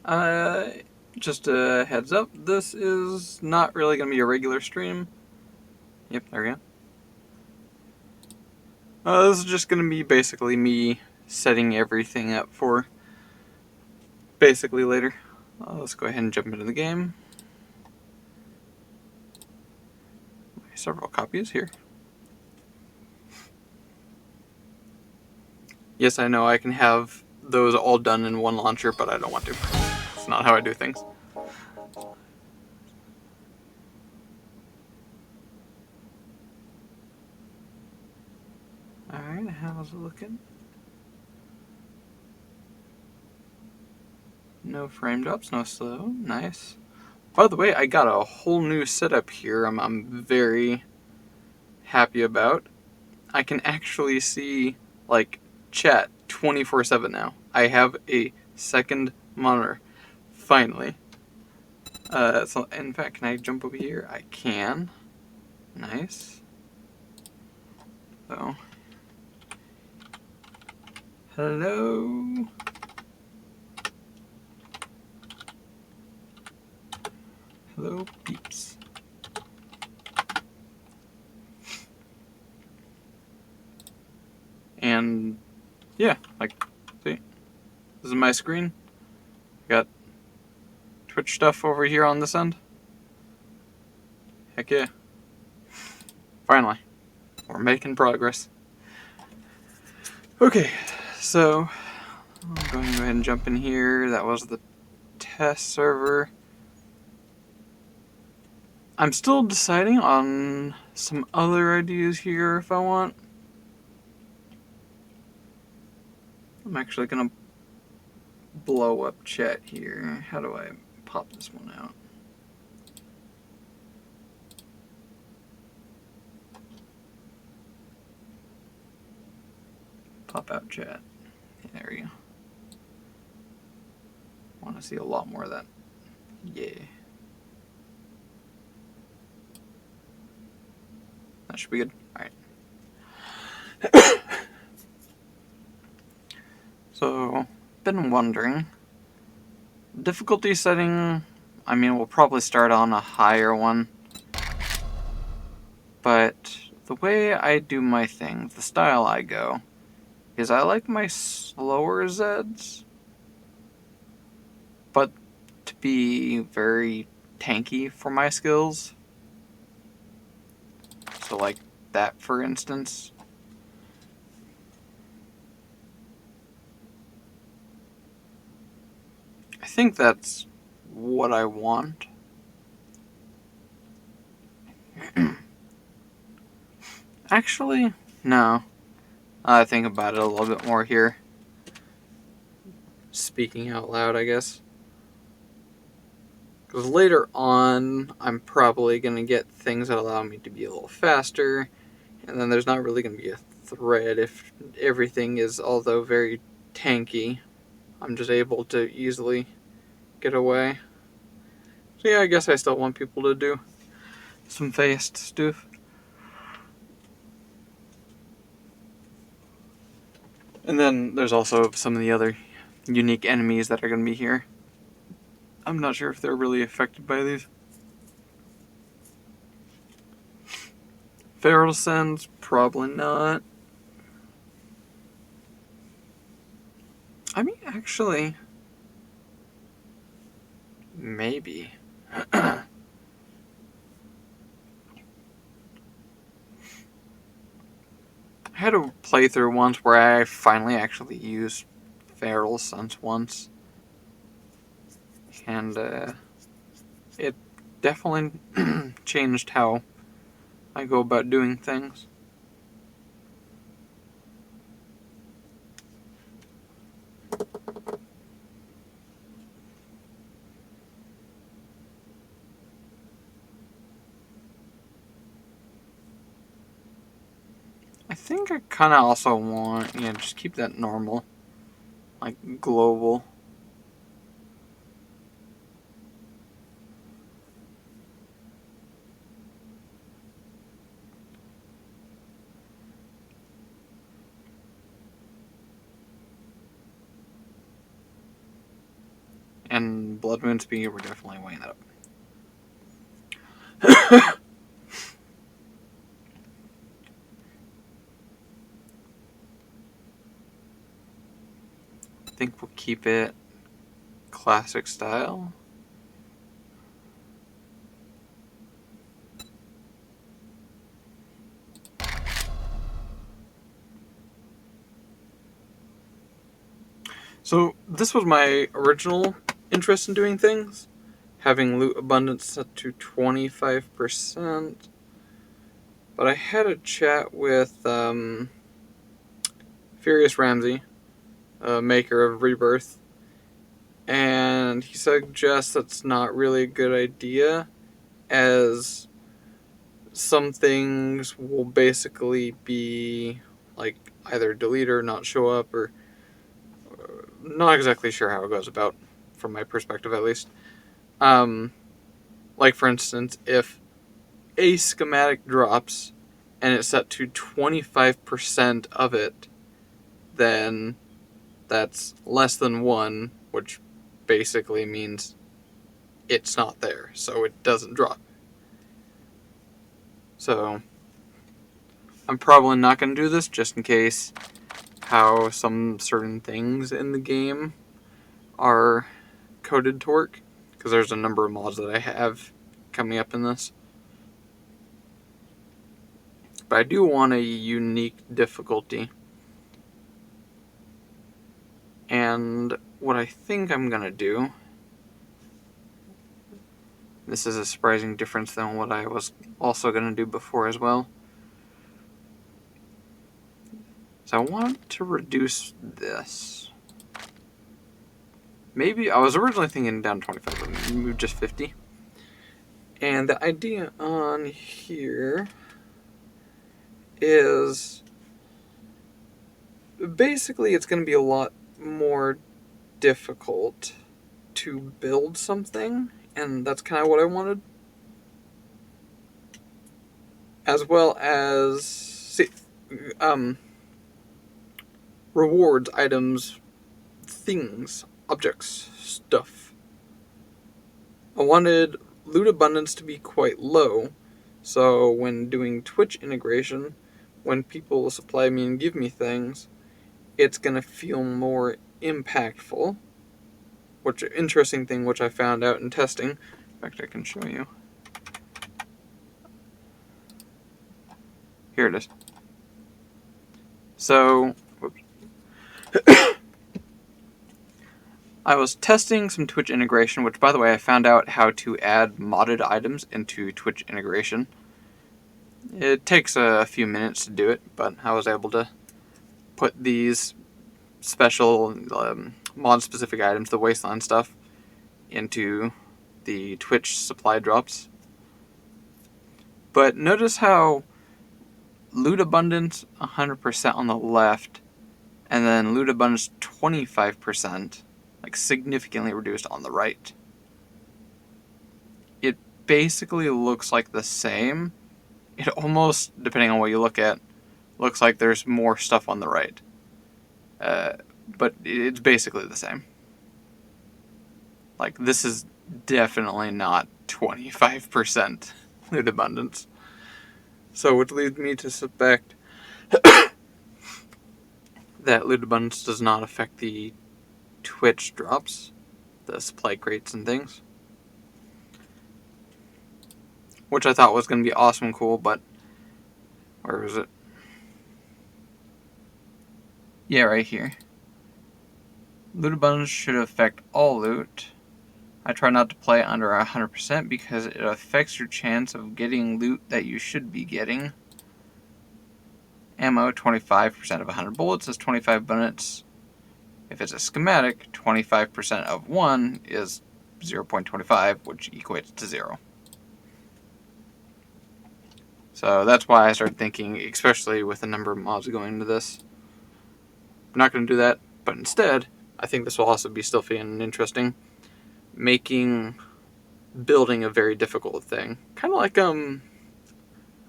Uh, just a heads up, this is not really going to be a regular stream. Yep, there we go. This is just going to be basically me setting everything up for basically later. Let's go ahead and jump into the game. Several copies here. Yes, I know I can have those all done in one launcher, but I don't want to. It's not how I do things. Alright, how's it looking? No frame drops, no slow. Nice. By the way, I got a whole new setup here I'm very happy about. I can actually see, like, chat 24/7 now. I have a second monitor. Finally. So, in fact, can I jump over here? I can. Nice. So. Hello? Hello, peeps. And, yeah, like, see? This is my screen. Got Twitch stuff over here on this end. Heck yeah. Finally. We're making progress. Okay, so I'm going to go ahead and jump in here. That was the test server. I'm still deciding on some other ideas here if I want. I'm actually going to blow up chat here. How do I pop this one out? Pop out chat. There we go. Want to see a lot more of that. Yeah. That should be good. Alright. So, been wondering. Difficulty setting, I mean, we'll probably start on a higher one. But the way I do my thing, the style I go, is I like my slower Zeds, but to be very tanky for my skills. So like that, for instance. I think that's what I want. Actually, no. I think about it a little bit more here. Speaking out loud, I guess. Because later on, I'm probably going to get things that allow me to be a little faster. And then there's not really going to be a threat if everything is, although very tanky, I'm just able to easily get away. So yeah, I guess I still want people to do some fast stuff. And then there's also some of the other unique enemies that are going to be here. I'm not sure if they're really affected by these. Feral Sends, probably not. I mean, actually, maybe. I had a playthrough once where I finally actually used Feral Sense once. And it definitely changed how I go about doing things. I think I kind of also want, just keep that normal, like global. And Blood Moon Speed, we're definitely weighing that up. I think we'll keep it classic style. So this was my original interest in doing things, having loot abundance set to 25%. But I had a chat with Furious Ramsey, maker of Rebirth, and he suggests that's not really a good idea, as some things will basically be like either delete or not show up, or not exactly sure how it goes about, from my perspective at least. Like for instance, if a schematic drops and it's set to 25% of it, then that's less than 1, which basically means it's not there, so it doesn't drop. So I'm probably not going to do this, just in case how some certain things in the game are coded to work, because there's a number of mods that I have coming up in this. But I do want a unique difficulty. And what I think I'm going to do, this is a surprising difference than what I was also going to do before as well. So I want to reduce this. Maybe, I was originally thinking down 25, but move just 50. And the idea on here is basically it's going to be a lot more difficult to build something, and that's kind of what I wanted. As well as rewards, items, things, objects, stuff. I wanted loot abundance to be quite low, so when doing Twitch integration, when people supply me and give me things, it's going to feel more impactful. Which interesting thing which I found out in testing. In fact, I can show you. Here it is. So, whoops. I was testing some Twitch integration, which, by the way, I found out how to add modded items into Twitch integration. It takes a few minutes to do it, but I was able to put these special mod-specific items, the Wasteland stuff, into the Twitch supply drops. But notice how loot abundance 100% on the left, and then loot abundance 25%, like significantly reduced on the right. It basically looks like the same. It almost, depending on what you look at, looks like there's more stuff on the right. But it's basically the same. Like, this is definitely not 25% loot abundance. So, which leads me to suspect that loot abundance does not affect the Twitch drops, the supply crates and things. Which I thought was going to be awesome and cool, but where is it? Yeah, right here. Loot abundance should affect all loot. I try not to play under 100% because it affects your chance of getting loot that you should be getting. Ammo, 25% of 100 bullets is 25 bullets. If it's a schematic, 25% of 1 is 0.25, which equates to 0. So that's why I started thinking, especially with the number of mods going into this, I'm not going to do that, but instead, I think this will also be still feeling interesting, making building a very difficult thing. Kind of like, I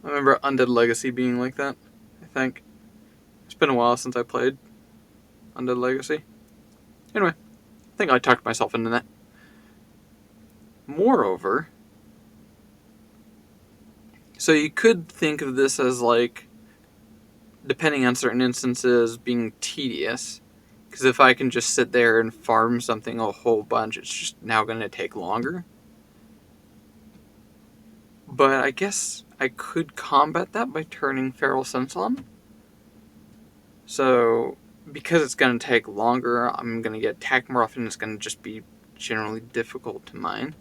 remember Undead Legacy being like that, I think. It's been a while since I played Undead Legacy. Anyway, I think I talked myself into that. Moreover, so you could think of this as like, depending on certain instances, being tedious. Because if I can just sit there and farm something a whole bunch, it's just now going to take longer. But I guess I could combat that by turning Feral Sense on. So, because it's going to take longer, I'm going to get attacked more often. It's going to just be generally difficult to mine.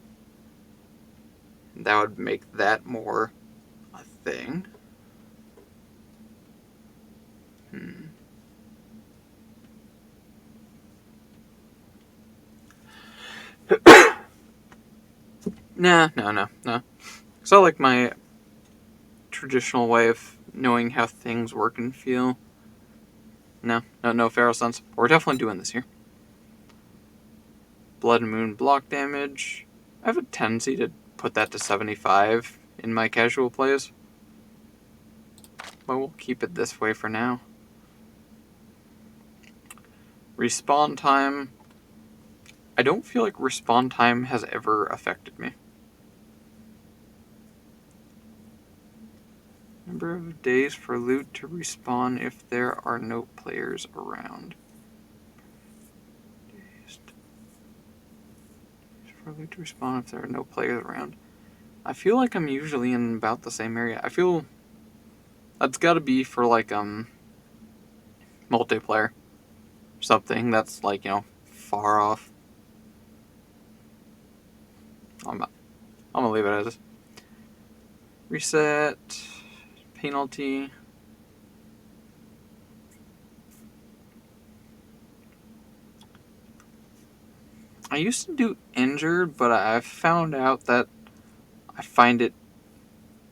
That would make that more a thing. No. Because I like my traditional way of knowing how things work and feel. No Feral Sense. We're definitely doing this here. Blood and Moon block damage. I have a tendency to put that to 75 in my casual plays. But we'll keep it this way for now. Respawn time. I don't feel like respawn time has ever affected me. Number of days for loot to respawn if there are no players around. Days for loot to respawn if there are no players around. I feel like I'm usually in about the same area. I feel that's got to be for like multiplayer. Something that's like, far off. I'm gonna leave it as reset, penalty. I used to do injured, but I found out that I find it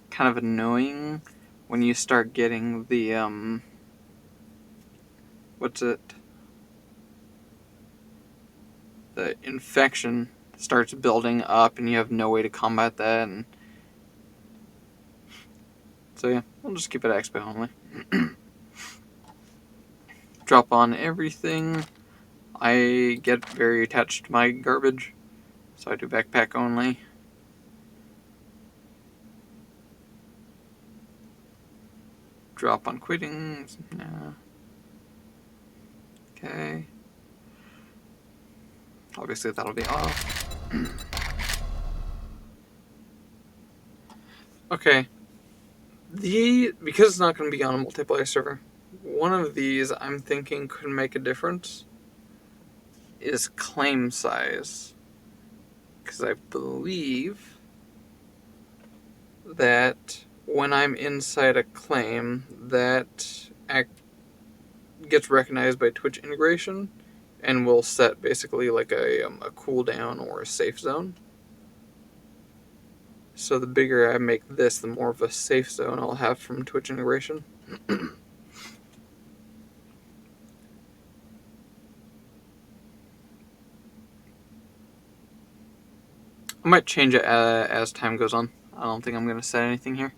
kind of annoying when you start getting the the infection starts building up and you have no way to combat that. And so yeah, we'll just keep it XP only. Drop on everything. I get very attached to my garbage, so I do backpack only. Drop on quitting. Nah. Okay. Obviously that'll be off. Okay. Because it's not going to be on a multiplayer server, one of these I'm thinking could make a difference is claim size. Because I believe that when I'm inside a claim, that gets recognized by Twitch integration and will set basically like a cooldown or a safe zone. So the bigger I make this, the more of a safe zone I'll have from Twitch integration. I might change it as time goes on. I don't think I'm going to set anything here.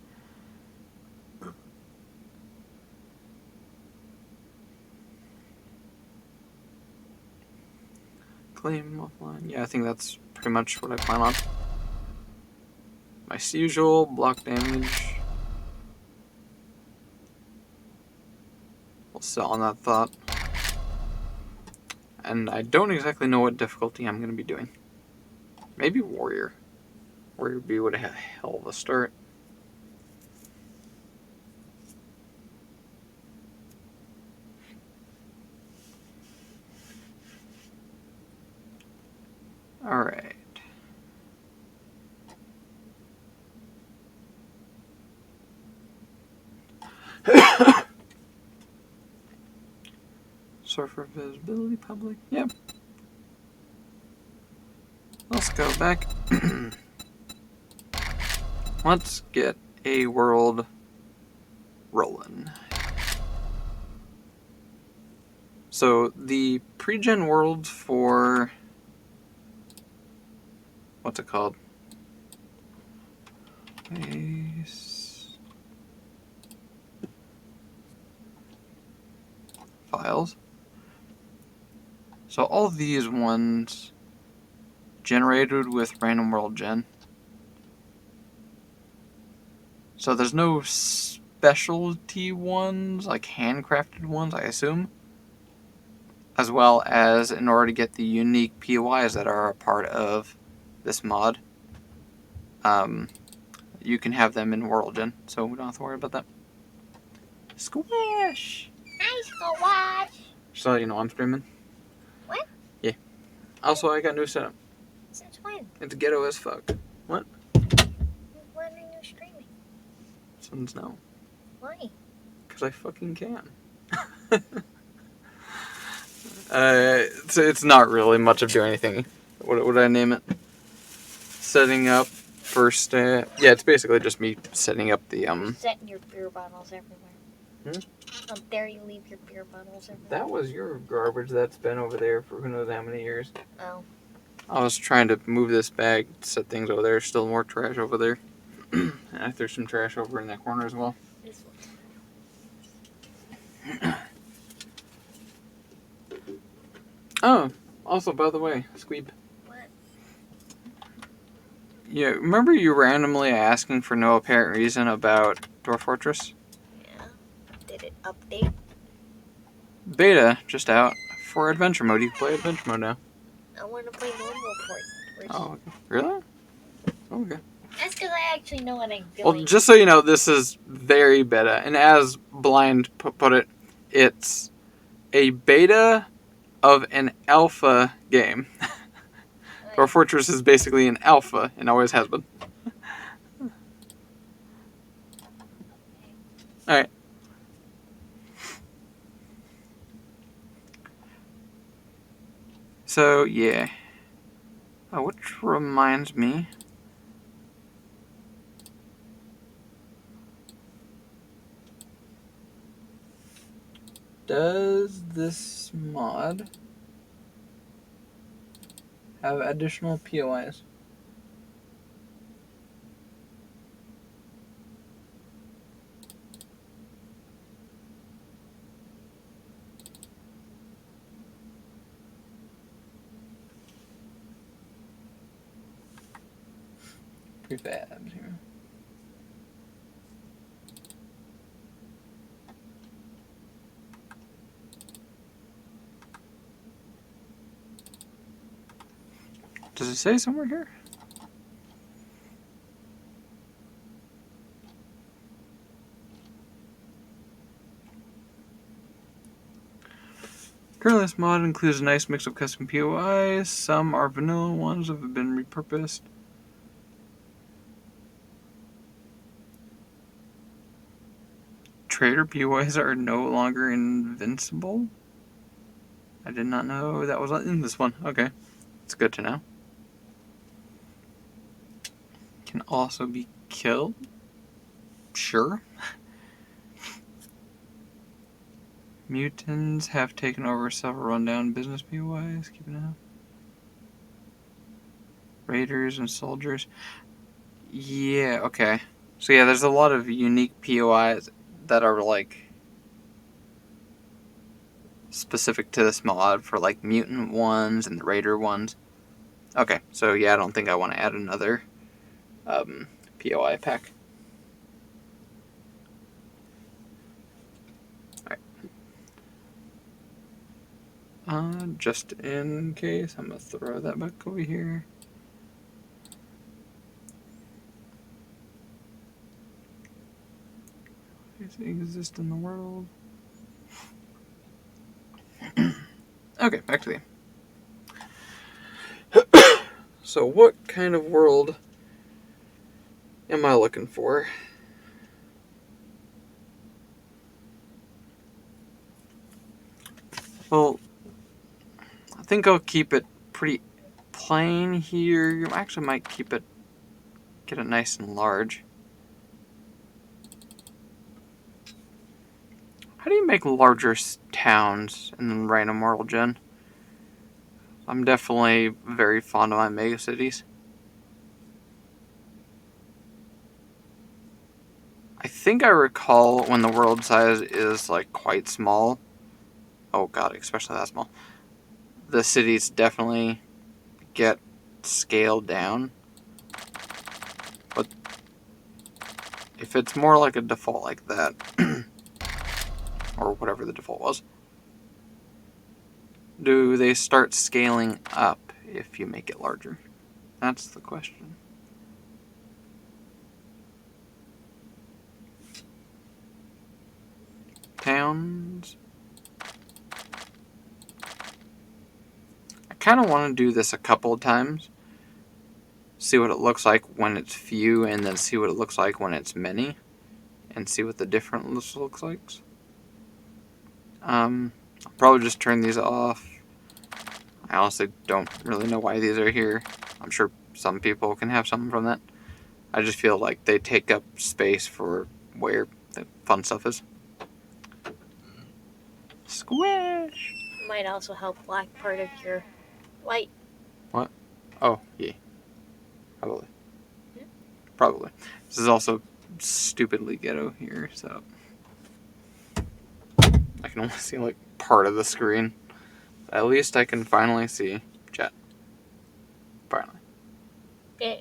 Claim offline. Yeah, I think that's pretty much what I plan on. My usual block damage. We'll sell on that thought. And I don't exactly know what difficulty I'm going to be doing. Maybe Warrior. Warrior B would have a hell of a start. Alright. Surfer visibility public. Yep. Let's go back. Let's get a world rolling. So the pre-gen world for what's it called? Base files. So all of these ones generated with Random World Gen. So there's no specialty ones, like handcrafted ones, I assume. As well as in order to get the unique POIs that are a part of this mod, you can have them in World Gen, so we don't have to worry about that. Squish! Hi, Squash! So you know I'm streaming. What? Yeah. Also, I got new setup. Since when? It's ghetto as fuck. What? When are you streaming? Since now. Why? Because I fucking can. It's not really much of doing anything. What would I name it? Setting up first. Yeah, it's basically just me setting up the Setting your beer bottles everywhere. How dare you leave your beer bottles everywhere? That was your garbage that's been over there for who knows how many years. Oh. I was trying to move this bag, set things over there. Still more trash over there. And I threw some trash over in that corner as well. This one. Oh, also, by the way, Squeeb. What? Yeah, remember you randomly asking for no apparent reason about Dwarf Fortress? Yeah. Did it update? Beta just out for adventure mode. You can play adventure mode now. I want to play normal Fortress. Oh, okay. Really? Okay. That's because I actually know what I'm doing. Well, just so you know, this is very beta, and as Blind put it, it's a beta of an alpha game. Dwarf Fortress is basically an alpha, and always has been. Alright. So, yeah. Which reminds me. Does this mod have additional POIs? Prefabs here. Does it say somewhere here? Currently, this mod includes a nice mix of custom POIs. Some are vanilla ones that have been repurposed. Trader POIs are no longer invincible? I did not know that was in this one. Okay. It's good to know. Can also be killed? Sure. Mutants have taken over several rundown business POIs. Keep it up. Raiders and soldiers. Yeah, okay. So yeah, there's a lot of unique POIs that are like specific to this mod for like mutant ones and the raider ones. Okay, so yeah, I don't think I want to add another POI pack. Alright. Just in case, I'm gonna throw that back over here. Does it exist in the world? Okay, back to the So what kind of world am I looking for? Well, I think I'll keep it pretty plain here. You actually might get it nice and large. How do you make larger towns in Random World Gen? I'm definitely very fond of my mega cities. I think I recall when the world size is like quite small. Oh god, especially that small. The cities definitely get scale down. But if it's more like a default like that, or whatever the default was, do they start scaling up if you make it larger? That's the question. Towns. I kind of want to do this a couple of times. See what it looks like when it's few, and then see what it looks like when it's many, and see what the difference looks like. I'll probably just turn these off. I honestly don't really know why these are here. I'm sure some people can have something from that. I just feel like they take up space for where the fun stuff is. Squish! Might also help block part of your light. What? Oh, yeah. Probably. Probably. This is also stupidly ghetto here, so I can only see like part of the screen. At least I can finally see chat. Finally. Yeah.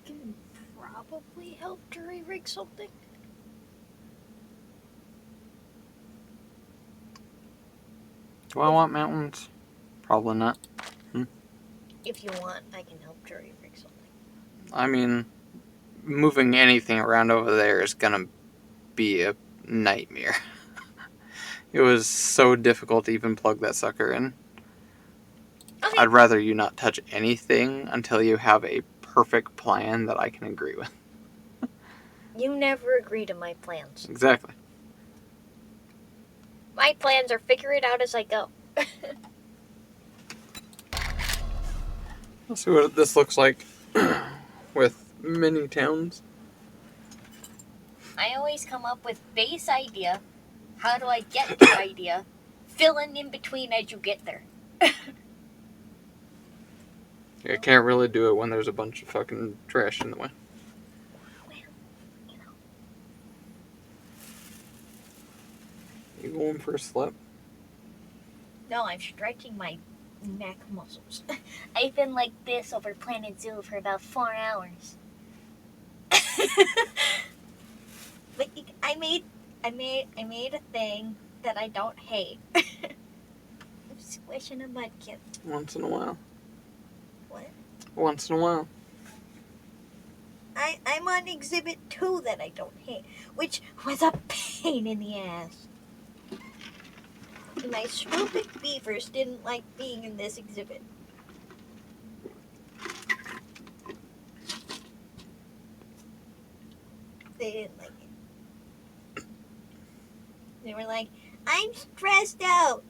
Can probably help jury rig something. Do I want mountains? Probably not. If you want, I can help jury rig something. I mean, moving anything around over there is gonna be a nightmare. It was so difficult to even plug that sucker in. Okay. I'd rather you not touch anything until you have a perfect plan that I can agree with. You never agree to my plans. Exactly. My plans are figure it out as I go. Let's see what this looks like with mini towns. I always come up with base idea. How do I get to idea? Fill in between as you get there. I can't really do it when there's a bunch of fucking trash in the way. Well, you know. You going for a slip? No, I'm stretching my neck muscles. I've been like this over Planet Zoo for about 4 hours. But I made a thing that I don't hate. I'm squishing a mudkip. Once in a while. What? Once in a while. I'm on exhibit 2 that I don't hate, which was a pain in the ass. My stupid beavers didn't like being in this exhibit. They didn't like it. They were like, I'm stressed out.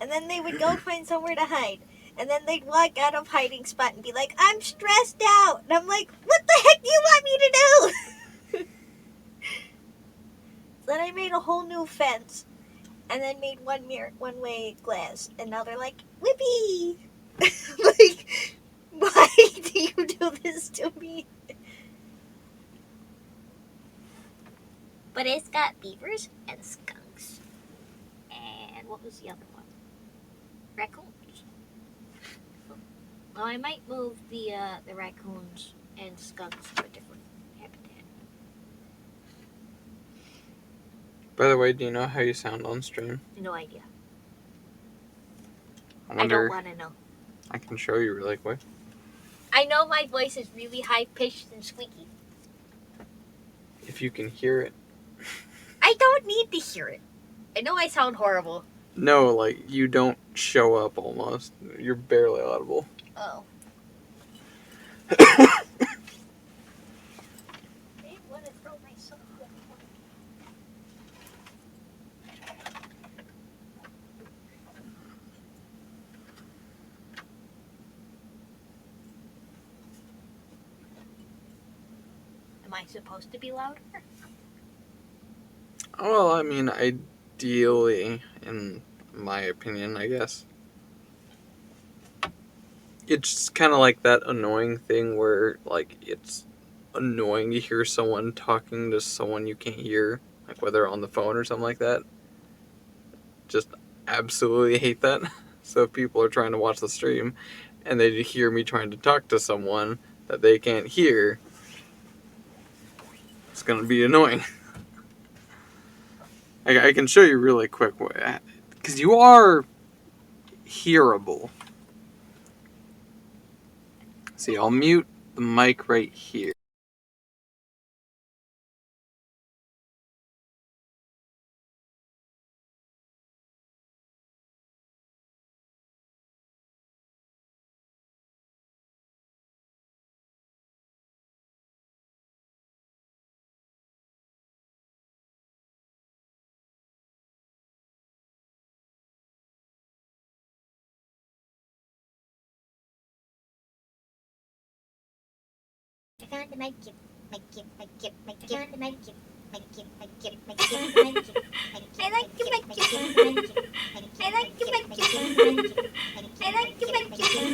And then they would go find somewhere to hide. And then they'd walk out of hiding spot and be like, I'm stressed out. And I'm like, what the heck do you want me to do? Then I made a whole new fence. And then made one-way glass. And now they're like, whippy! Like, why do you do this to me? But it's got beavers and skunks. And what was the other one? Raccoons. Well, I might move the raccoons and skunks to a different habitat. By the way, do you know how you sound on stream? No idea. I I wonder. don't want to know. I can show you really quick. I know my voice is really high-pitched and squeaky. If you can hear it. I don't need to hear it. I know I sound horrible. No, like, you don't show up almost. You're barely audible. Oh. I want to throw myself away. Am I supposed to be louder? Well, I mean, ideally, in my opinion, I guess. It's kind of like that annoying thing where, like, it's annoying to hear someone talking to someone you can't hear. like whether on the phone or something like that. Just absolutely hate that. So if people are trying to watch the stream and they hear me trying to talk to someone that they can't hear, it's going to be annoying. I can show you really quick, because you are hearable. See, I'll mute the mic right here.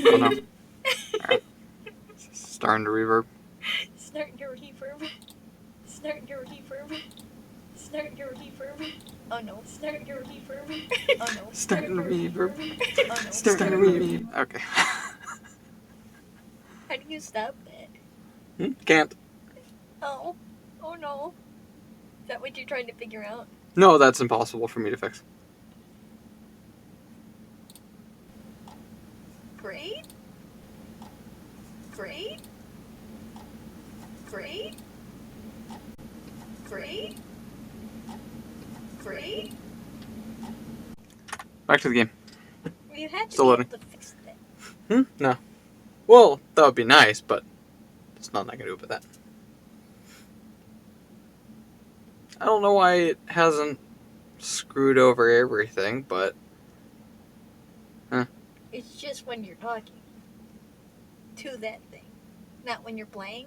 Oh no. Alright. Starting to reverb. Starting to reverb. Starting to reverb. Starting to reverb. Oh no. Starting to reverb. Oh no. Starting to reverb. Oh no. Starting to reverb. Okay. How do you stop that? Can't. Oh. Oh no. Is that what you're trying to figure out? No, that's impossible for me to fix. Great. Great. Great. Great. Great. Back to the game. You had to Still be loading. able to fix that. No. Well, that would be nice, but there's nothing I can do about that. I don't know why it hasn't screwed over everything, but It's just when you're talking to that thing, not when you're playing.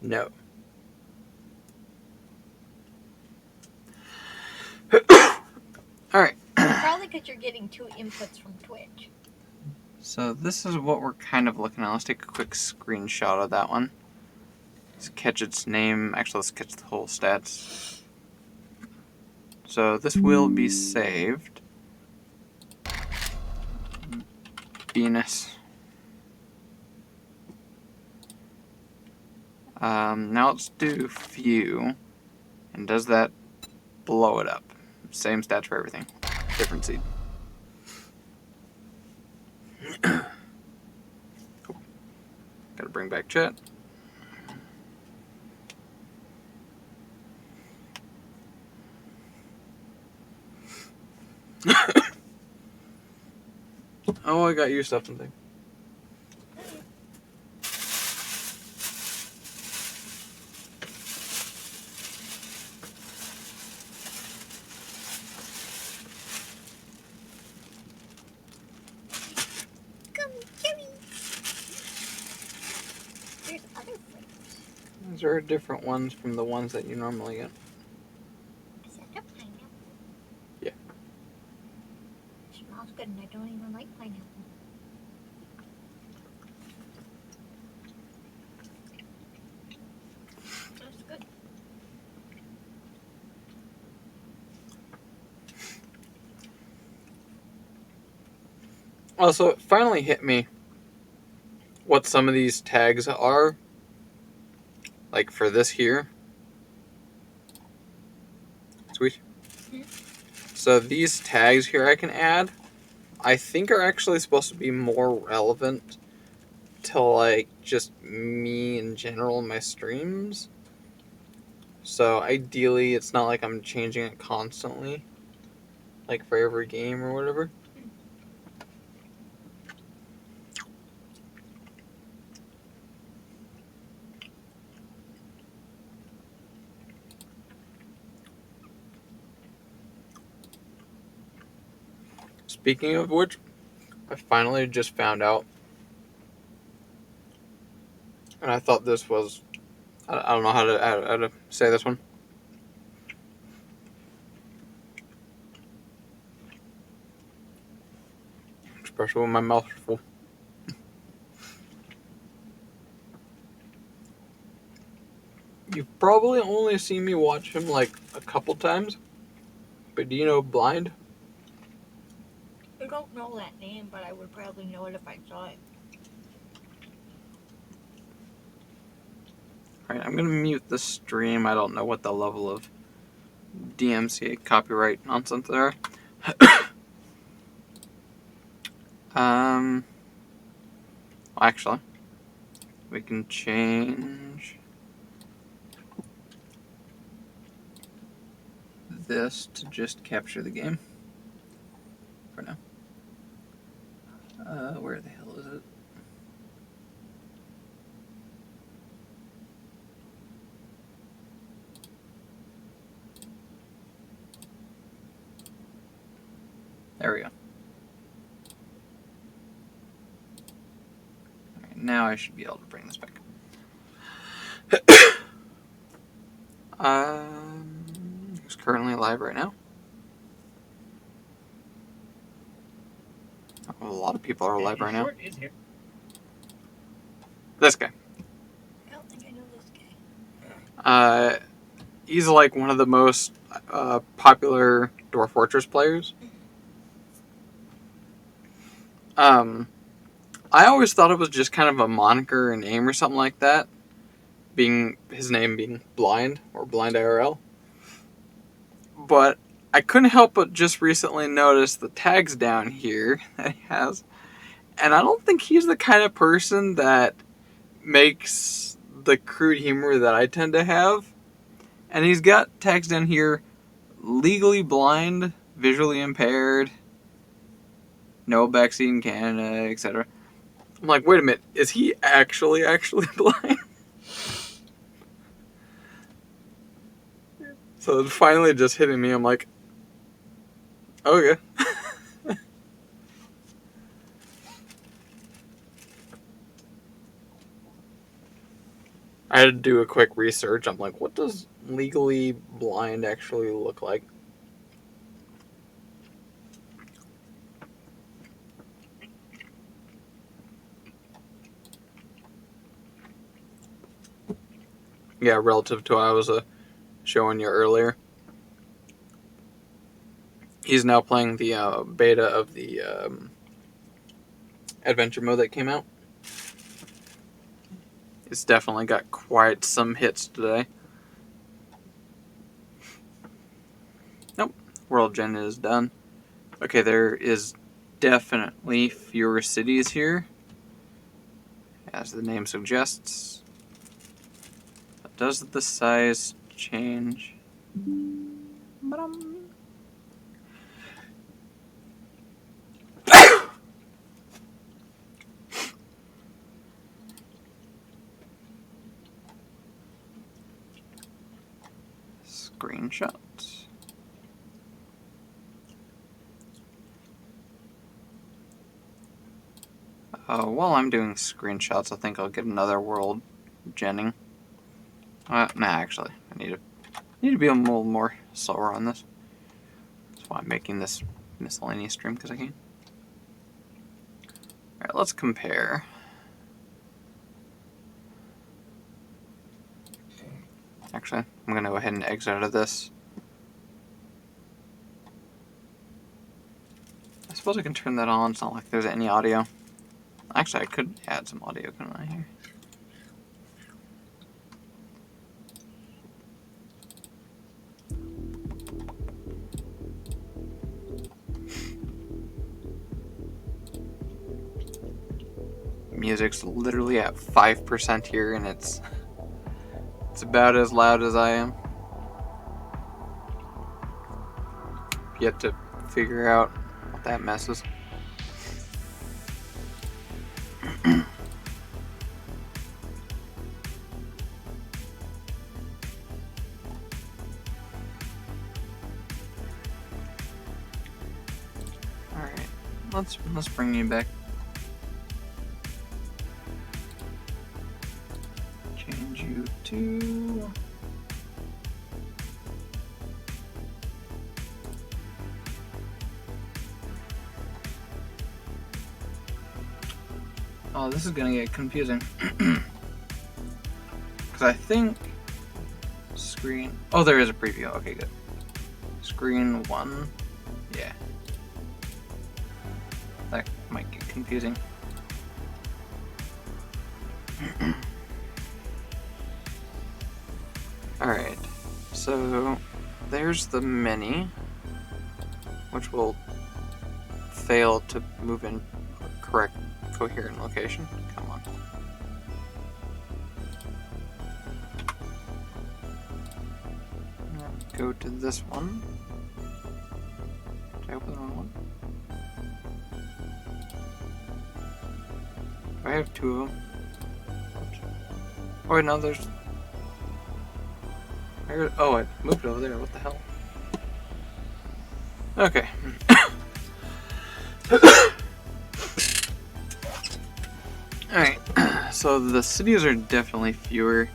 no. Alright. Probably because you're getting 2 inputs from Twitch. So this is what we're kind of looking at. Let's take a quick screenshot of that one. Let's catch its name. Actually, let's catch the whole stats. So this will be saved. Venus. Now let's do few. And does that blow it up? Same stats for everything. Different seed. Gotta bring back chat. Oh, I got you something. There's other flavors. These are different ones from the ones that you normally get. Is that a pineapple? Yeah. It smells good and I don't even like pineapple. That's good. Also, it finally hit me what some of these tags are. Like for this here. Sweet. So these tags here I can add, I think are actually supposed to be more relevant to like just me in general in my streams. So ideally it's not like I'm changing it constantly, like for every game or whatever. Speaking of which, I finally just found out, and I thought this was, I don't know how to say this one. Especially when my mouth is full. You've probably only seen me watch him like a couple times, but do you know Blind? I don't know that name, but I would probably know it if I saw it. Alright, I'm gonna mute the stream. I don't know what the level of DMCA copyright nonsense there. Well, actually, we can change this to just capture the game for now. Where the hell is it? There we go. Alright, now I should be able to bring this back. It's currently live right now. Oh, a lot of people are live right now. This guy. I don't think I know this guy. He's like one of the most popular Dwarf Fortress players. I always thought it was just kind of a moniker or name or something like that, his name being Blind or Blind IRL. But I couldn't help but just recently notice the tags down here that he has, and I don't think he's the kind of person that makes the crude humor that I tend to have. And he's got tags down here: legally blind, visually impaired, no backseat in Canada, etc. I'm like, wait a minute, is he actually blind? So it finally just hitting me. I'm like, okay. I had to do a quick research. I'm like, what does legally blind actually look like? Yeah, relative to what I was showing you earlier. He's now playing the beta of the adventure mode that came out. It's definitely got quite some hits today. Nope, World Gen is done. Okay, there is definitely fewer cities here, as the name suggests. But does the size change? Ba-dum. Screenshots. While I'm doing screenshots, I think I'll get another world genning. Nah, actually, I need to be a little more slower on this. That's why I'm making this miscellaneous stream, because I can. Alright, let's compare. Actually, I'm going to go ahead and exit out of this. I suppose I can turn that on. It's not like there's any audio. Actually, I could add some audio, couldn't I, here? Music's literally at 5% here, and it's about as loud as I am. Yet to figure out what that mess is. Alright, let's bring you back. Change you to... Oh, this is gonna get confusing. Because I think Screen. Oh, there is a preview. Okay, good. Screen 1. Yeah. That might get confusing. Alright. So, there's the mini, which will fail to move in correct, coherent location. Come on. Go to this one. Did I open the wrong one? Do I have two of them? Oops. Oh wait, no, there's... Oh, I moved it over there. What the hell? Okay. Alright, so the cities are definitely fewer.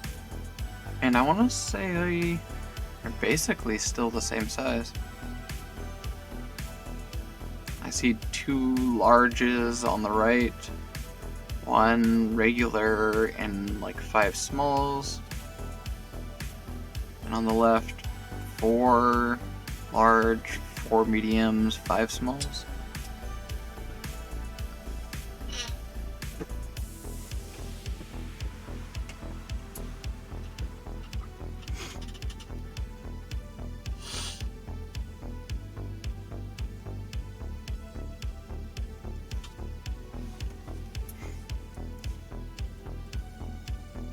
And I want to say they're basically still the same size. I see 2 larges on the right, 1 regular, and like 5 smalls. And on the left, 4 large, 4 mediums, 5 smalls.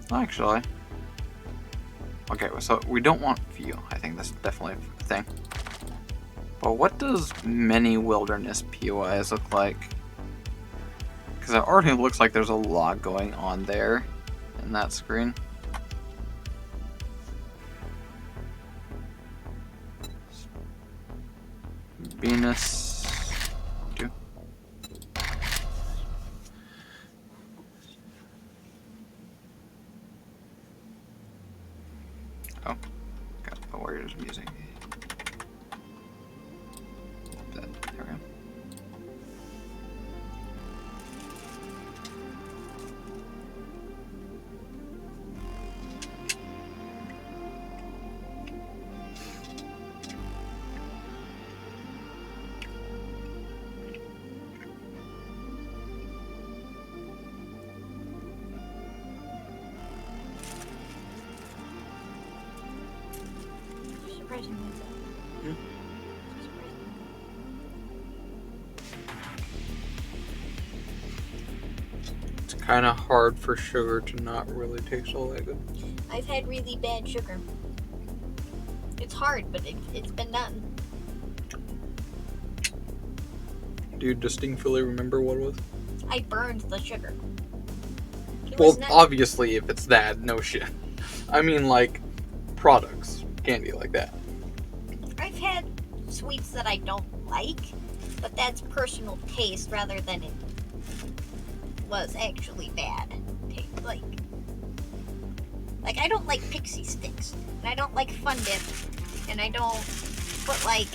Actually, okay, so we don't want view. I think that's definitely a thing. But what does many wilderness POIs look like? Because it already looks like there's a lot going on there in that screen. Venus 2. Oh, got the Warriors music. There we go. Surprisingly so. Hmm? It's kind of hard for sugar to not really taste all that good. I've had really bad sugar. It's hard, but it's been done. Do you distinctly remember what it was? I burned the sugar. It Well, was not- obviously, if it's that, no shit. I mean, like, products, candy like that. I've had sweets that I don't like, but that's personal taste rather than it was actually bad. Like I don't like pixie sticks, and I don't like Fun Dip, and I don't. But like,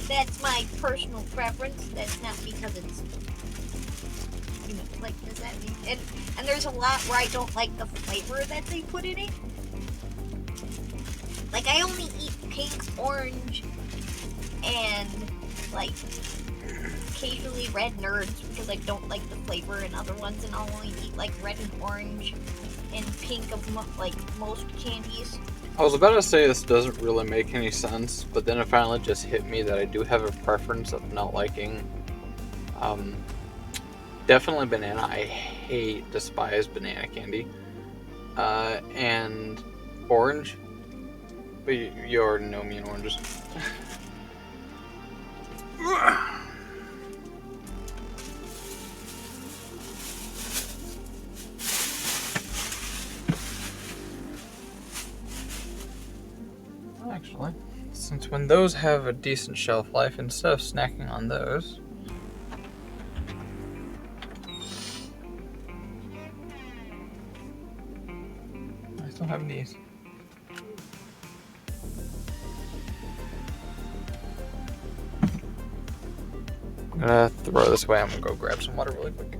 that's my personal preference. That's not because it's, you know, like, does that mean? And there's a lot where I don't like the flavor that they put in it. Like, I only eat pink, orange, and, like, occasionally red Nerds because I don't like the flavor in other ones, and I'll only eat, like, red and orange and pink of, most candies. I was about to say this doesn't really make any sense, but then it finally just hit me that I do have a preference of not liking, definitely banana. I despise banana candy. And orange. But you already know me and oranges. Actually, since when those have a decent shelf life, instead of snacking on those, I still have these. I'm gonna throw this away. I'm gonna go grab some water really quick.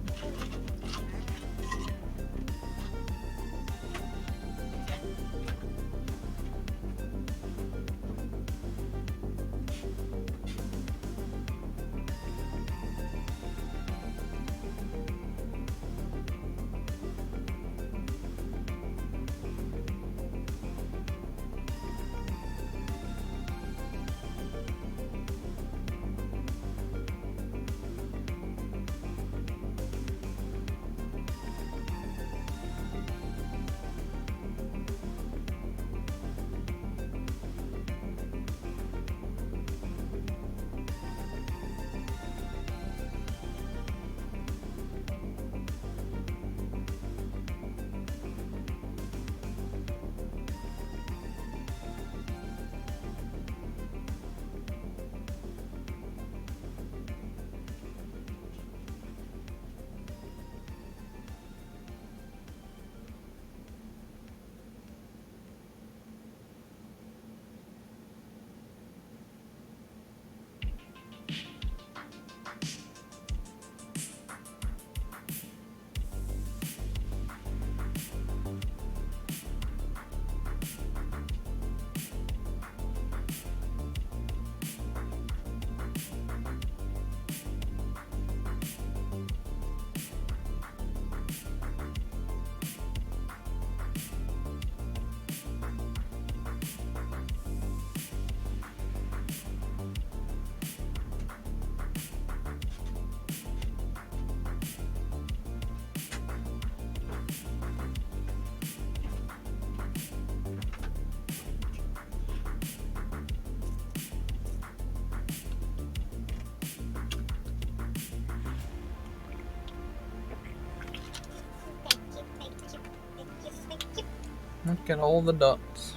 Look at all the dots.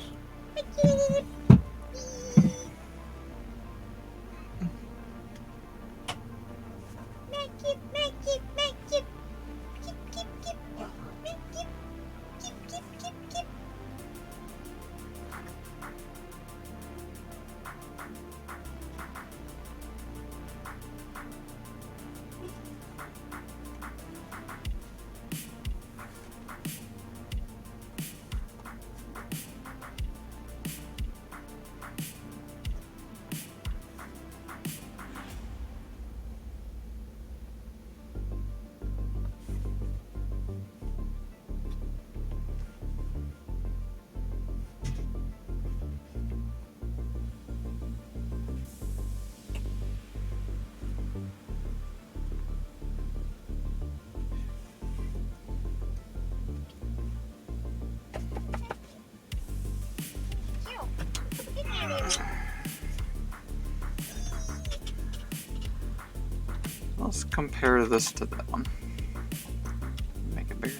Let's compare this to that one. Make it bigger.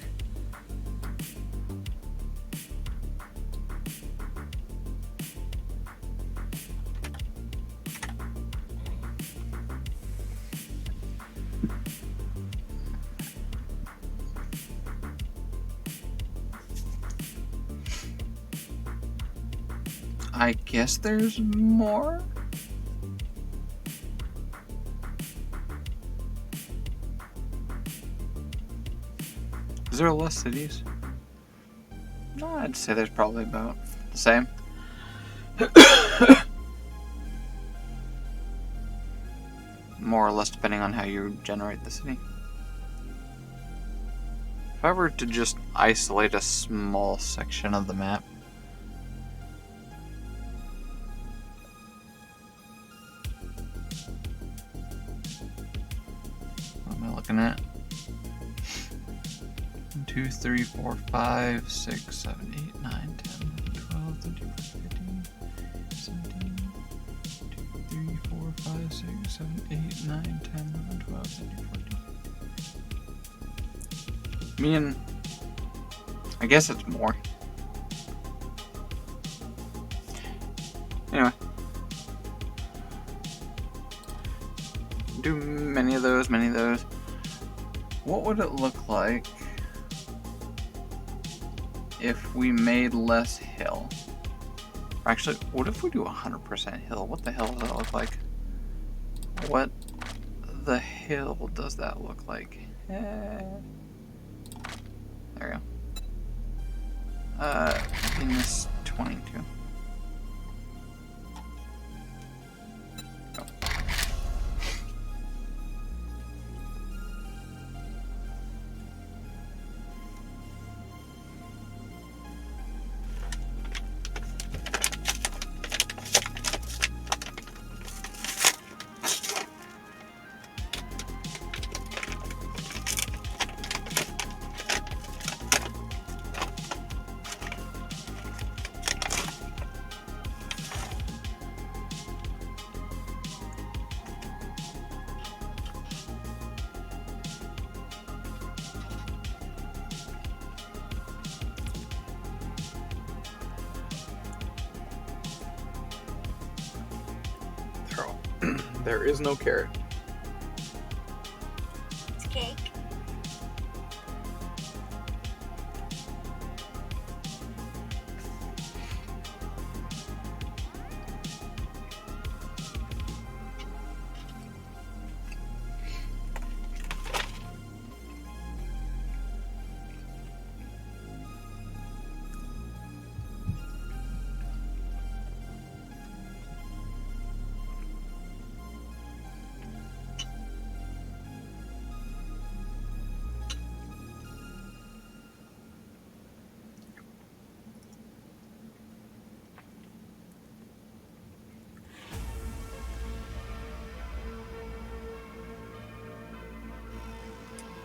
I guess there's more? Is there less cities? No, I'd say there's probably about the same. More or less depending on how you generate the city. If I were to just isolate a small section of the map, what am I looking at? 1, 2, 3, 4, 5, 6, 7, 8, 9, 10, 12, 13, 14, 15, 17, 2, 3, 4, 5, 6, 7, 8, 9, 10, 11, 12, 13, 14. I guess it's more. Anyway. Do many of those. What would it look like if we made less hill? Actually, what if we do 100% hill? What the hell does that look like? What the hell does that look like? There we go. Minus 22. Go. There is no carrot. It's cake.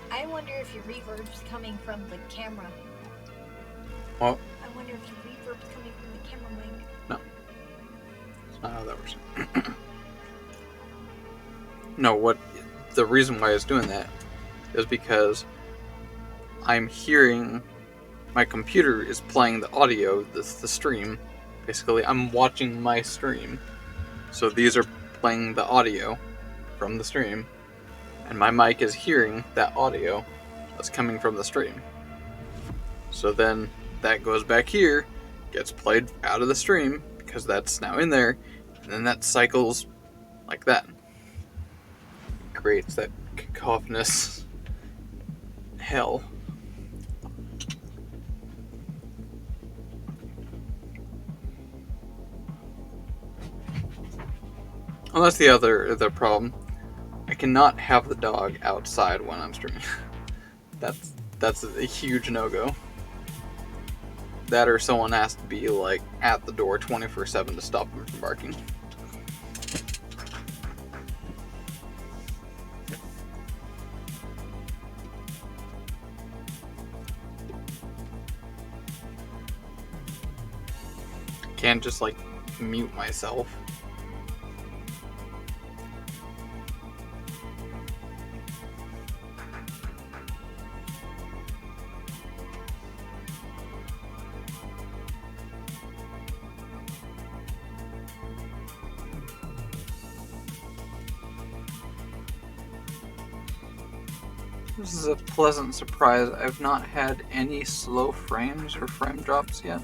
I wonder if your reverb's coming from the camera. What? I wonder if your reverb's coming from the camera mic. No. That's not how that works. No, the reason why it's doing that is because I'm hearing my computer is playing the audio, the stream. Basically, I'm watching my stream. So these are playing the audio from the stream. And my mic is hearing that audio that's coming from the stream. So then that goes back here, gets played out of the stream, because that's now in there, and then that cycles like that. It creates that cacophonous hell. Well, that's the problem. I cannot have the dog outside when I'm streaming. That's a huge no-go. That or someone has to be like at the door 24/7 to stop him from barking. Can't just like mute myself. This is a pleasant surprise. I've not had any slow frames or frame drops yet.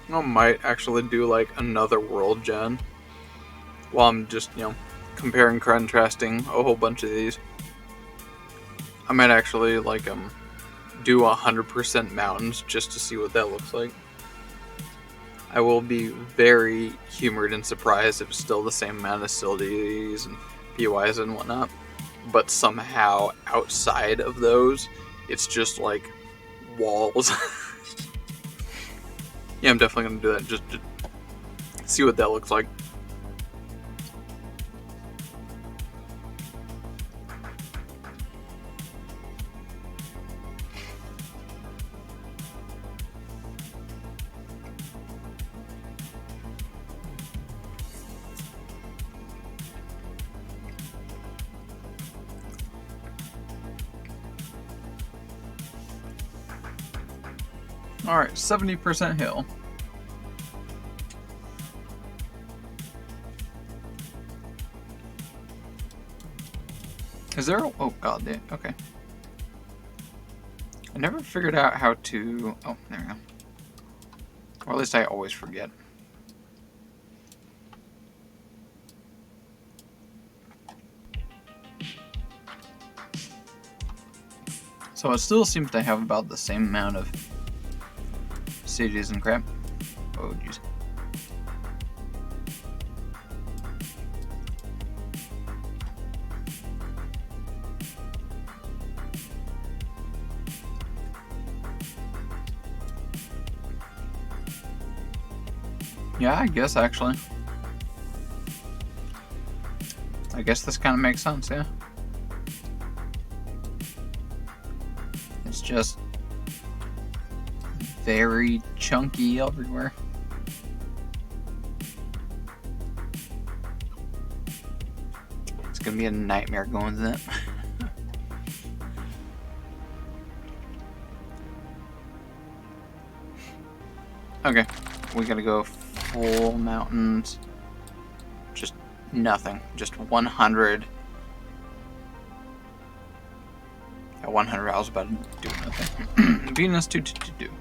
I might actually do like another world gen while I'm just, comparing, contrasting a whole bunch of these. I might actually like do 100% mountains just to see what that looks like. I will be very humored and surprised if it's still the same amount of facilities and POIs and whatnot, but somehow outside of those, it's just like walls. Yeah, I'm definitely going to do that, just to see what that looks like. Alright, 70% hill. Is there a... Oh, god, yeah, okay. I never figured out how to... Oh, there we go. Or at least I always forget. So it still seems to have about the same amount of cities and crap. Oh, jeez. Yeah, I guess actually. I guess this kind of makes sense, yeah. It's just very chunky everywhere. It's gonna be a nightmare going to that. Okay, we gotta go full mountains. Just nothing. Just 100. At 100, I was about to do nothing. Venus 222.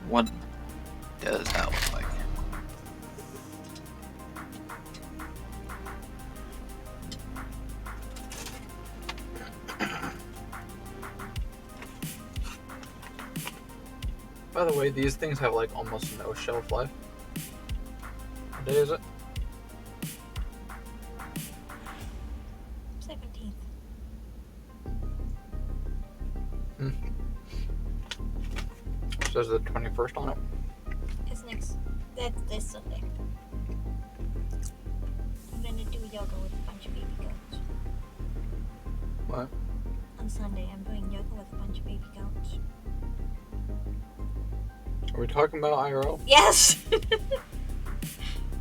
What does that look like? By the way, these things have like almost no shelf life. What day is it? 17th. It says the 21st on it. It's next. That's this Sunday. I'm gonna do yoga with a bunch of baby goats. What? On Sunday, I'm doing yoga with a bunch of baby goats. Are we talking about IRL? Yes!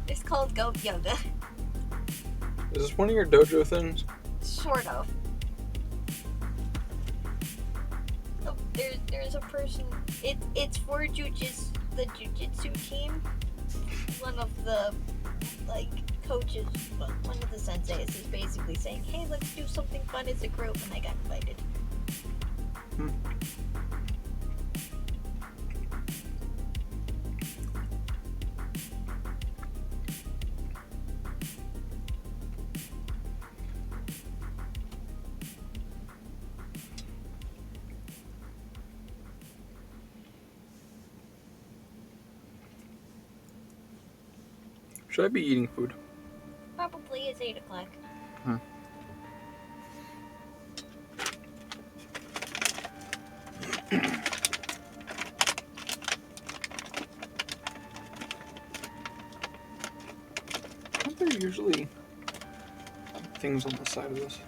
It's called goat yoga. Is this one of your dojo things? Sort of. Oh, there's a person. It's for the jujitsu team. One of the coaches, one of the senseis is basically saying, "Hey, let's do something fun as a group," and I got invited. Should I be eating food? Probably it's 8 o'clock. Aren't there usually things on the side of this?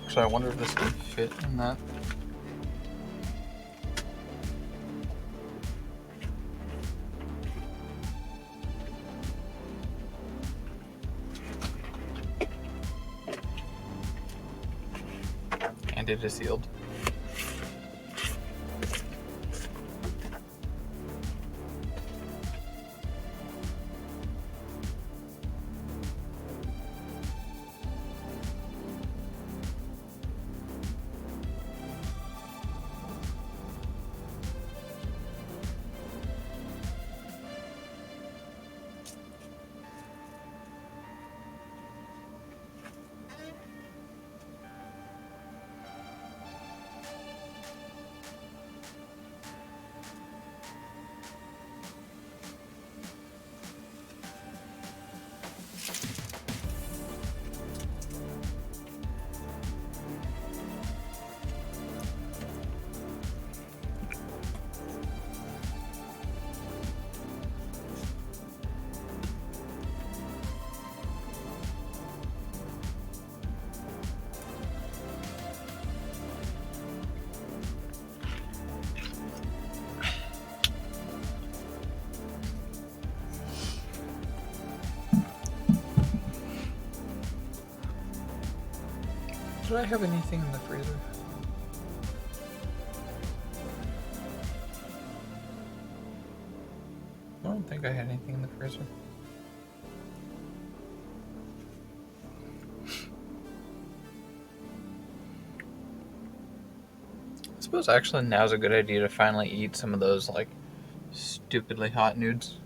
So I wonder if this can fit in that. And it is sealed. Did I have anything in the freezer? I don't think I had anything in the freezer. I suppose actually now's a good idea to finally eat some of those like stupidly hot nudes.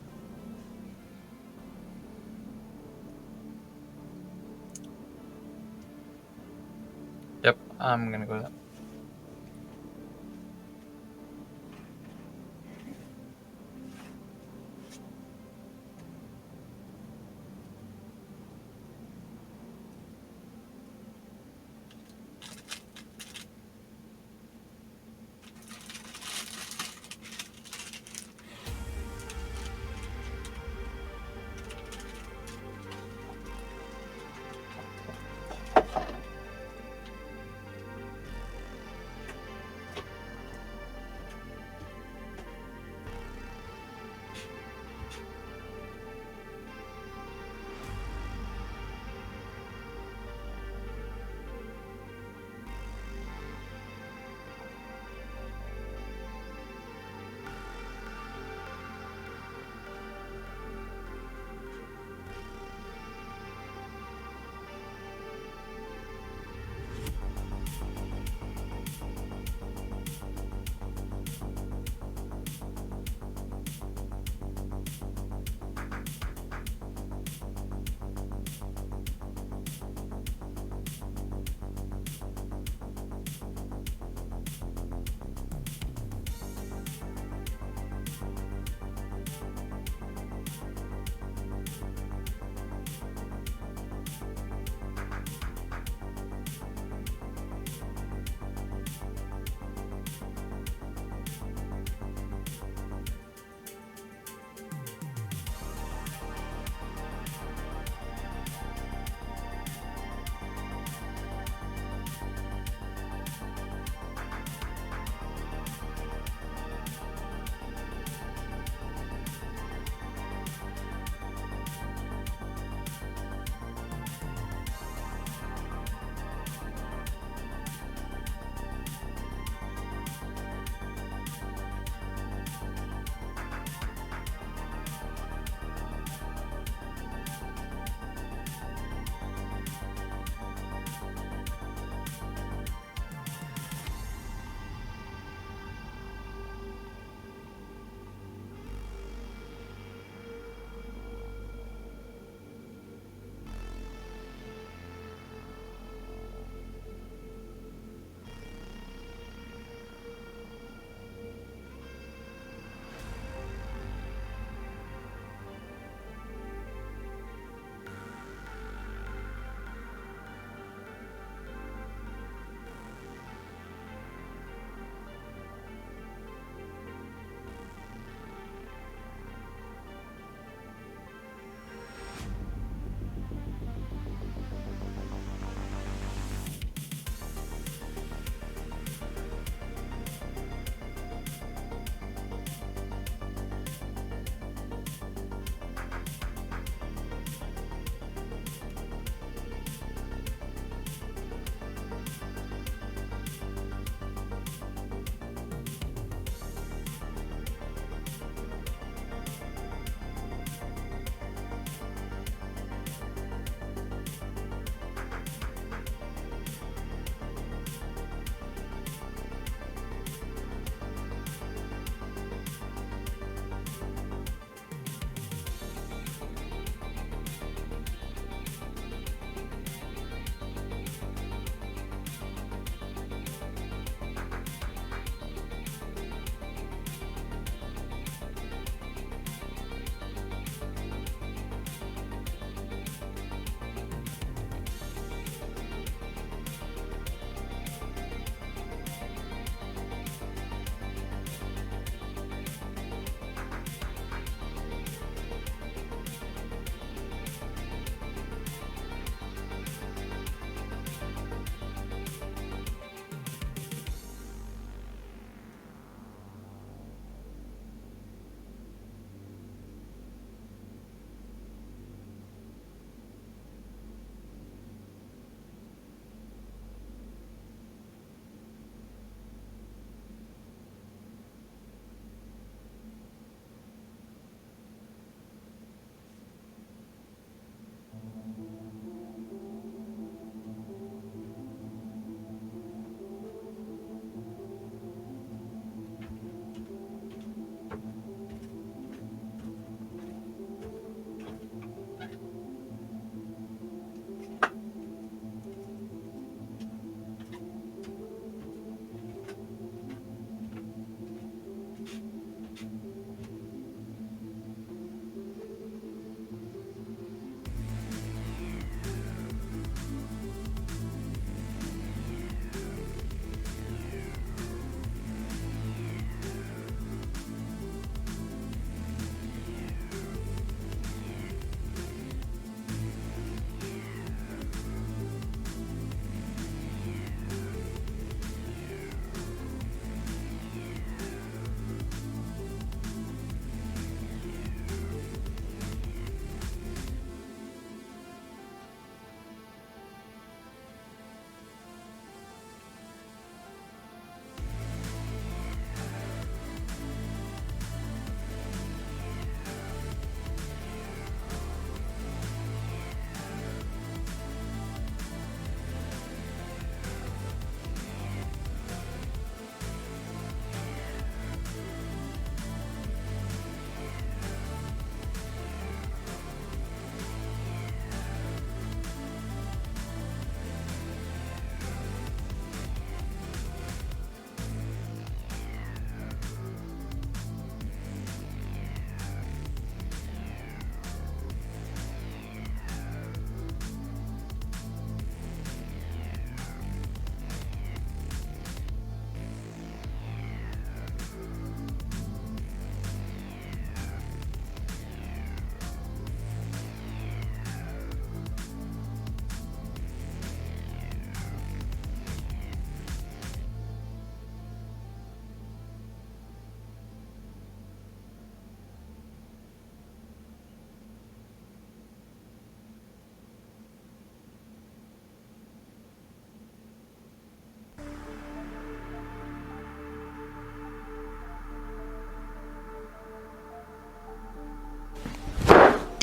Yep, I'm gonna go with that.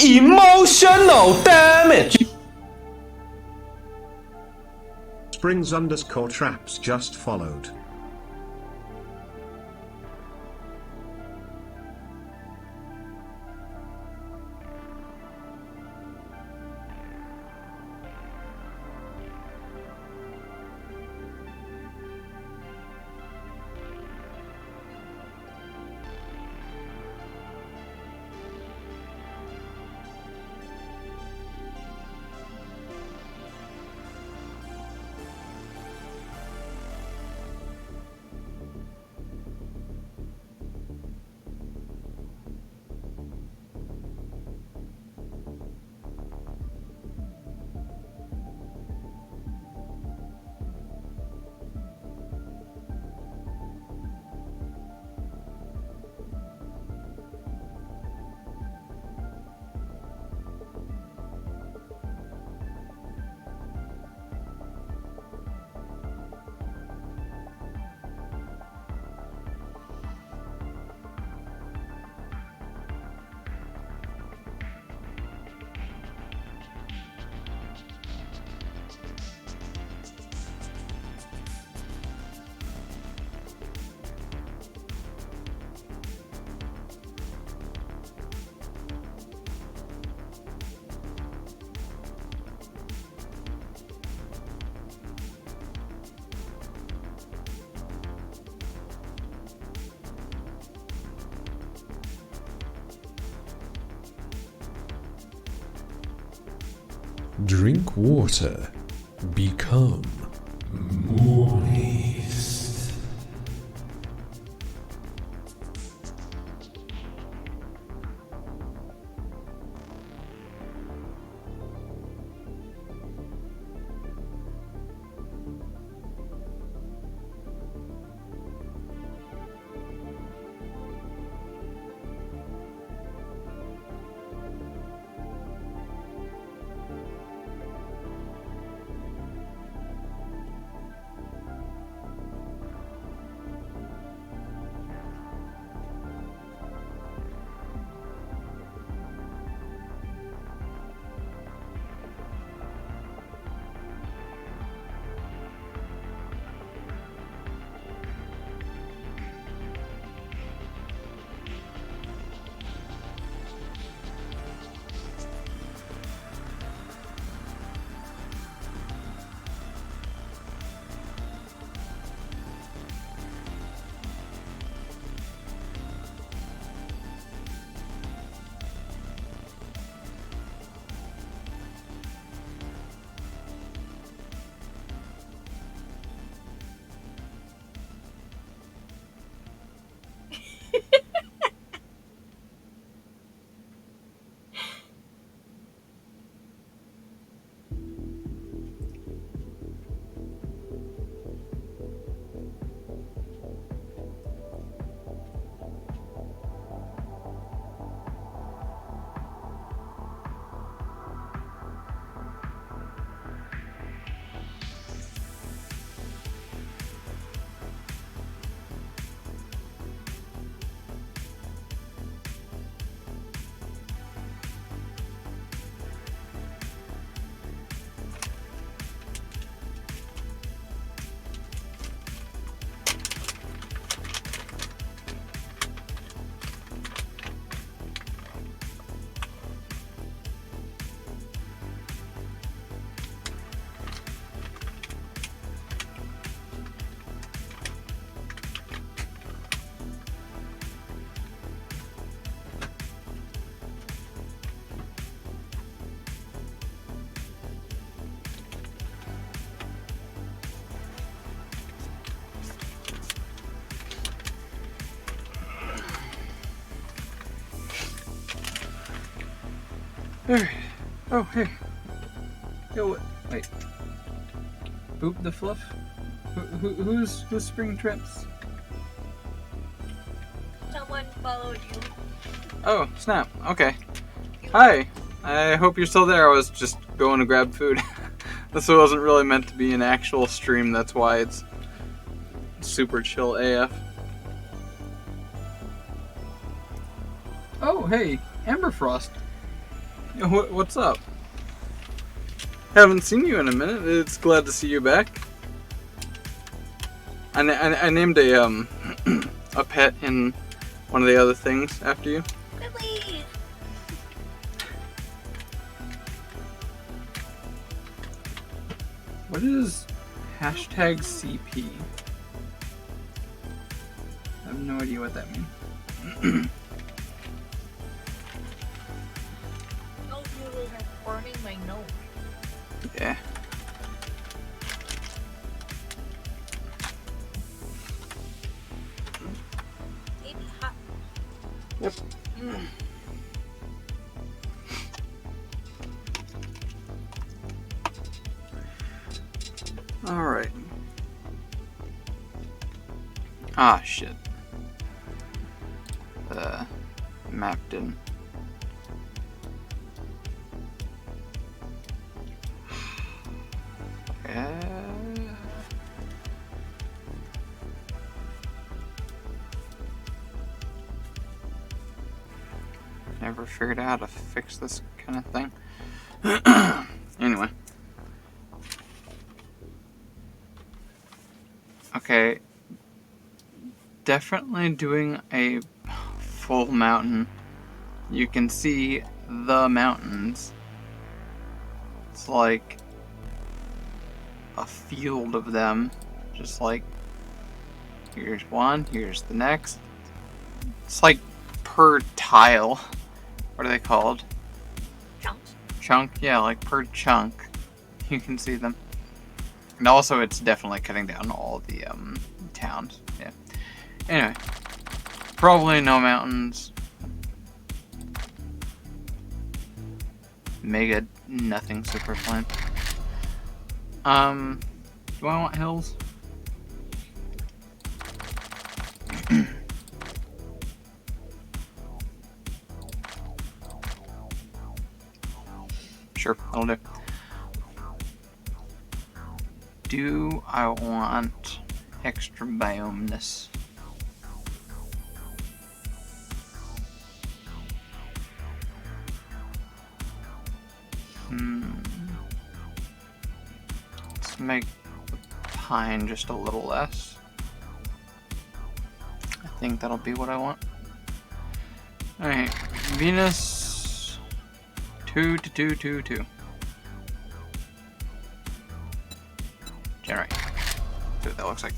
Emotional damage. Springs_traps just followed. Drink water. Become moist. Alright. Oh, hey. Yo, wait. Boop the fluff? Who's Spring Trips? Someone followed you. Oh, snap. Okay. Hi. I hope you're still there. I was just going to grab food. This wasn't really meant to be an actual stream, that's why it's super chill AF. Oh, hey, Amberfrost. What's up? Haven't seen you in a minute. It's glad to see you back. I named a a pet in one of the other things after you. Please. What is hashtag CP? I have no idea what that means. Oh, you are burning my nose. Yeah. Maybe hot. Yep. Alright. Ah, shit. The map didn't. Never figured out how to fix this kind of thing. Anyway. Okay. Definitely doing a full mountain. You can see the mountains. It's like a field of them. Just like, here's one, here's the next. It's like per tile. What are they called? Chunks. Chunk? Yeah, like per chunk. You can see them. And also it's definitely cutting down all the towns. Yeah. Anyway. Probably no mountains. Mega nothing super plain. Do I want hills? Sure, that'll do. Do I want extra biomeness? Let's make the pine just a little less. I think that'll be what I want. Alright, Venus 2 to 2 2 2. Generate. See what that looks like.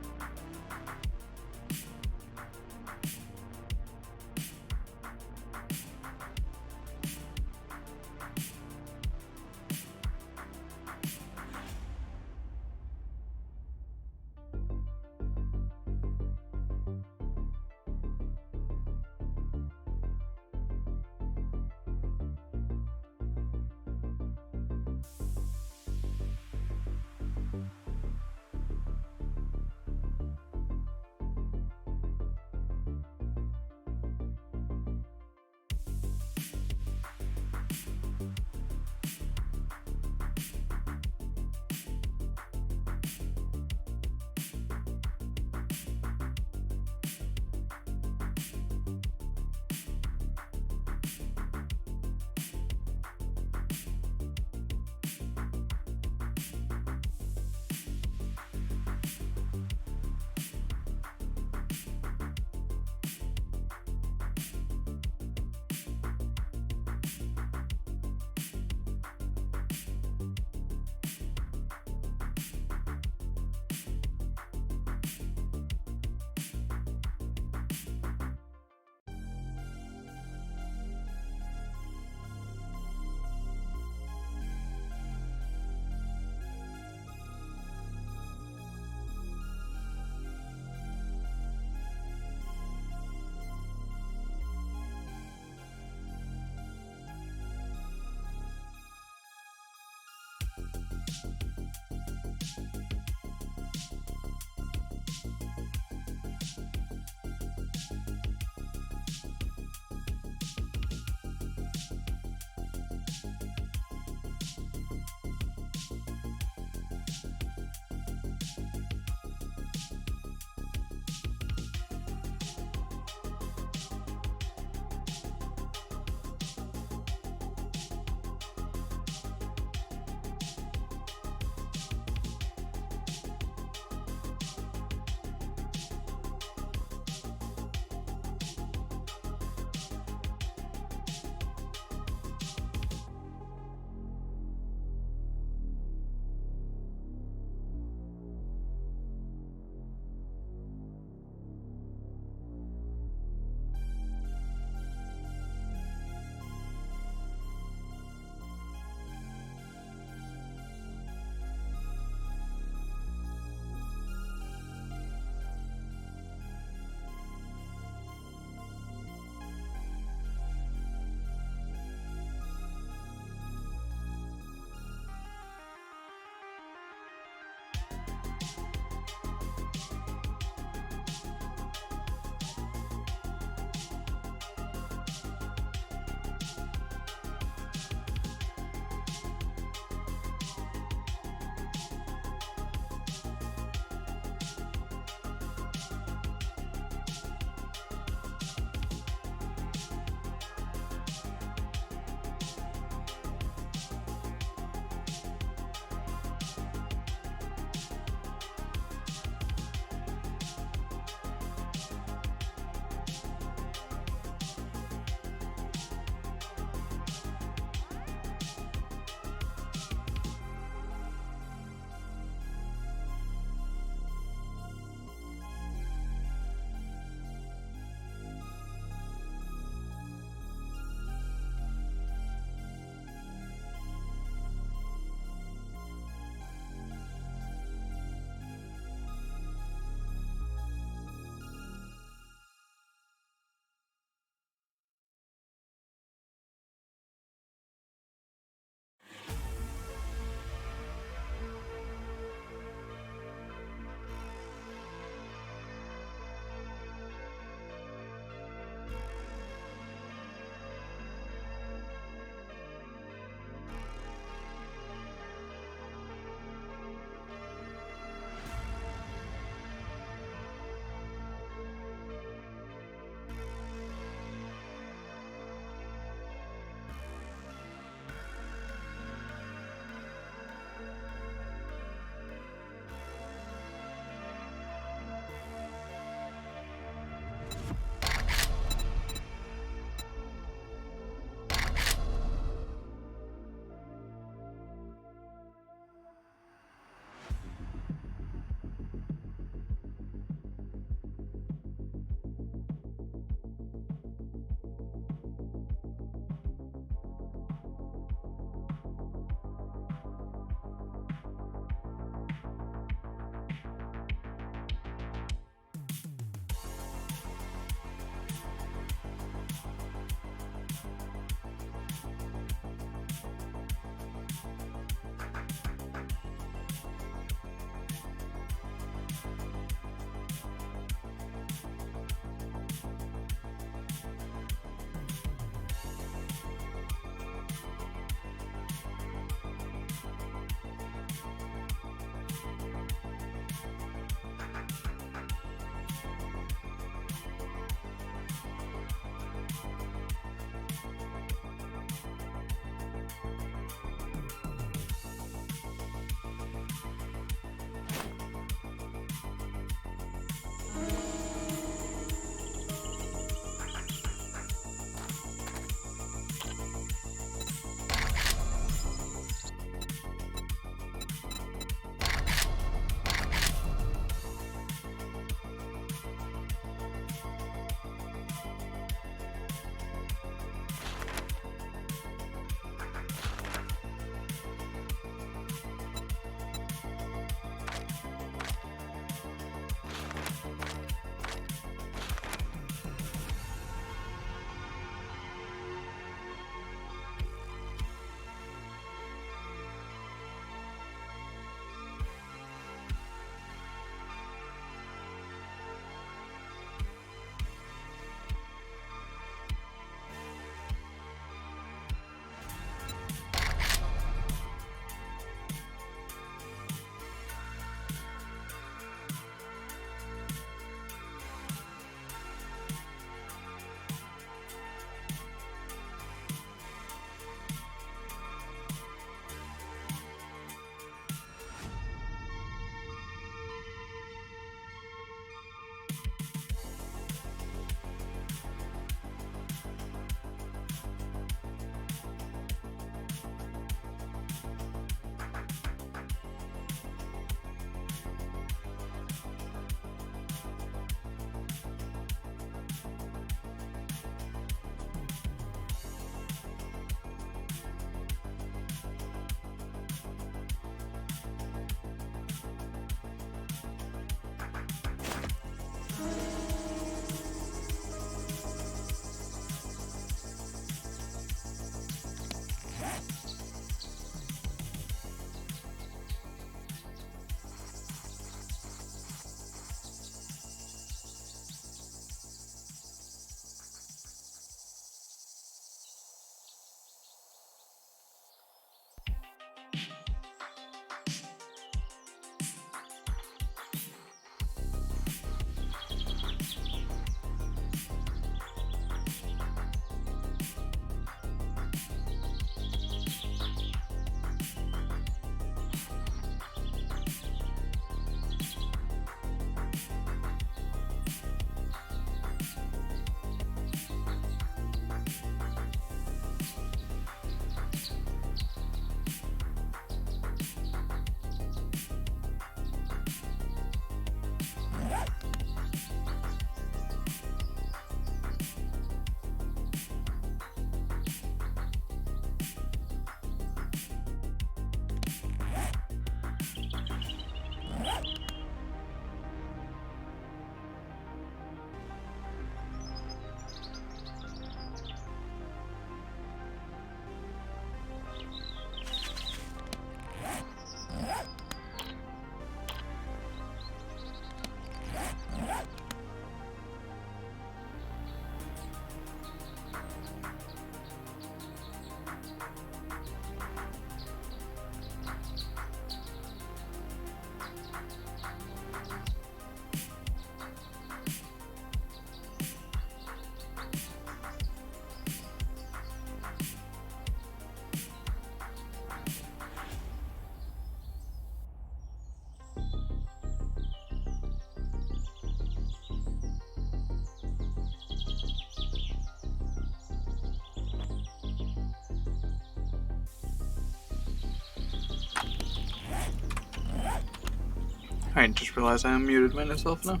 I just realized I unmuted myself now.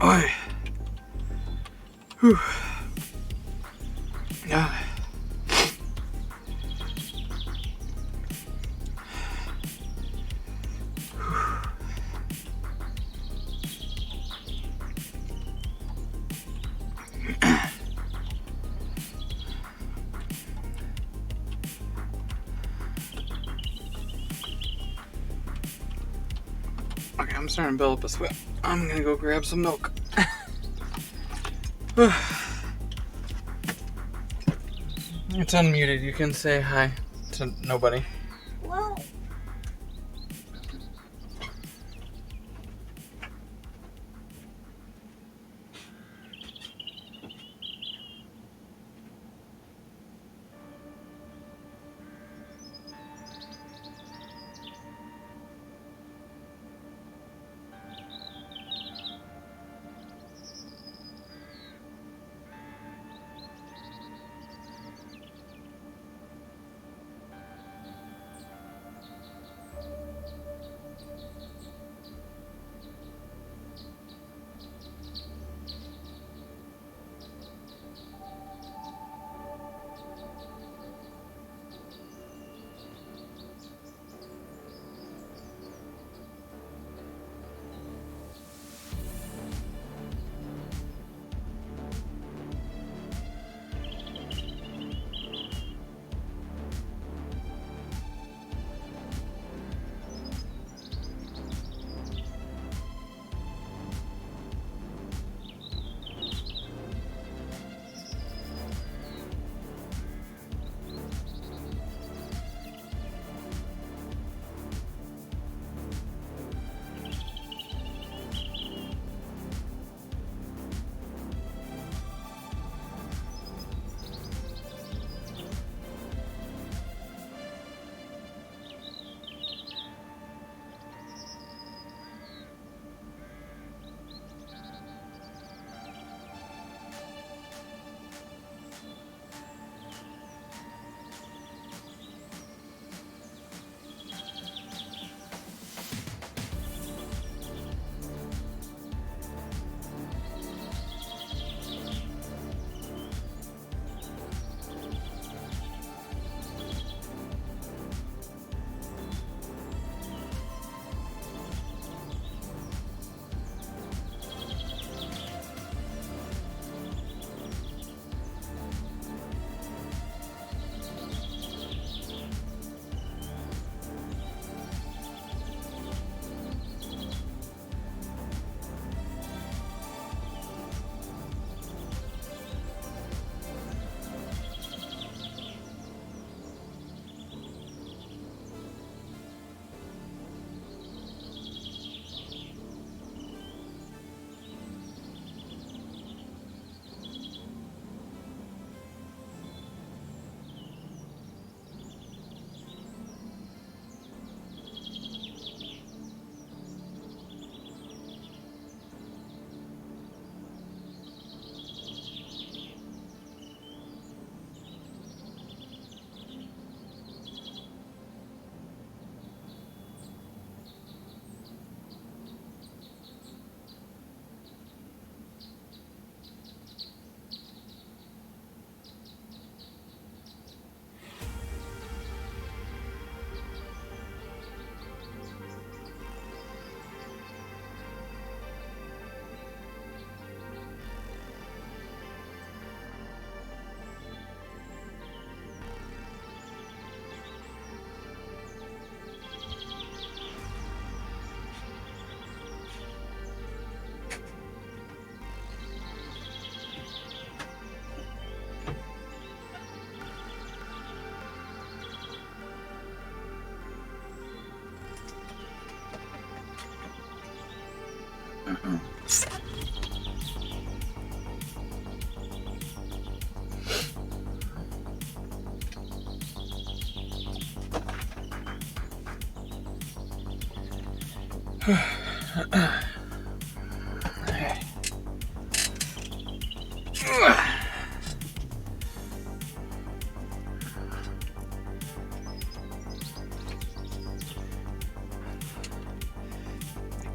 Oi. Whew. Yeah. Okay, I'm starting to build up a sweat. I'm gonna go grab some milk. It's unmuted. You can say hi to nobody. Well,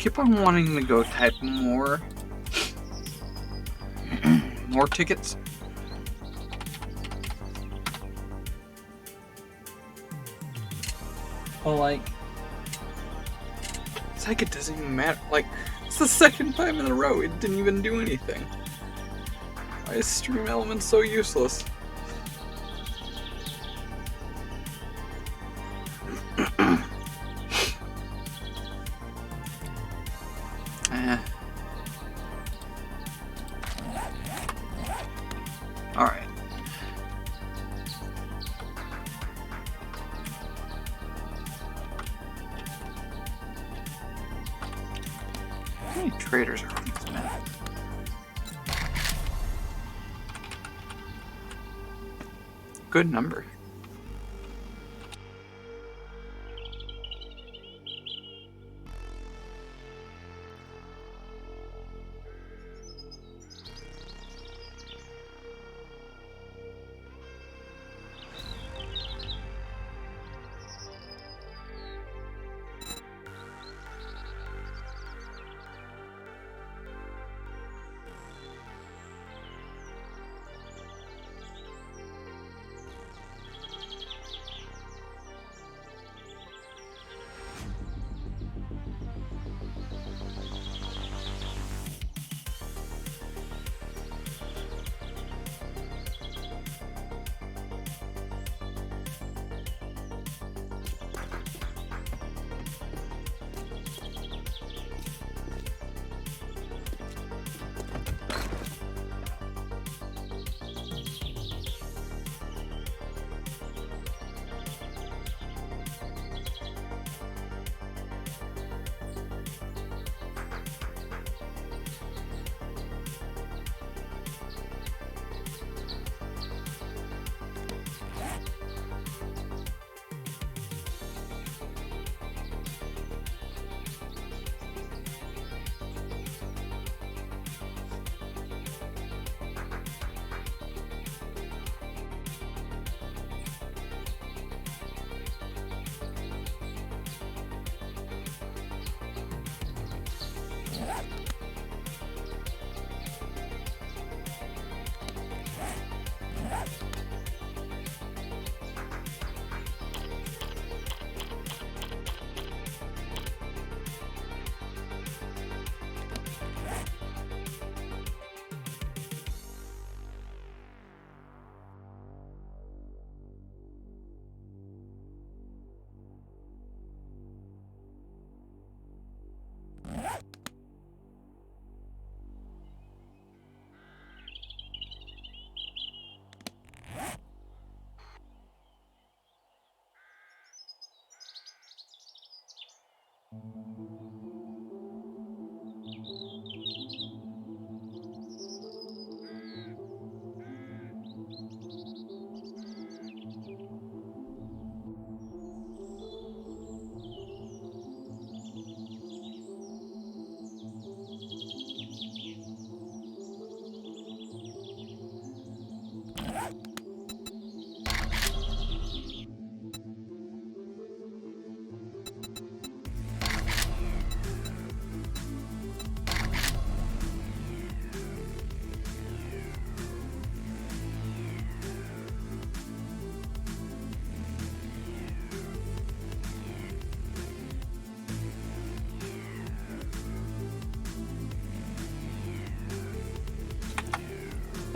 keep on wanting to go type more more tickets. Well, like, it's like it doesn't even matter. Like, it's the second time in a row it didn't even do anything. Why is Stream Elements so useless? Alright. How many traders are on this map? Good number.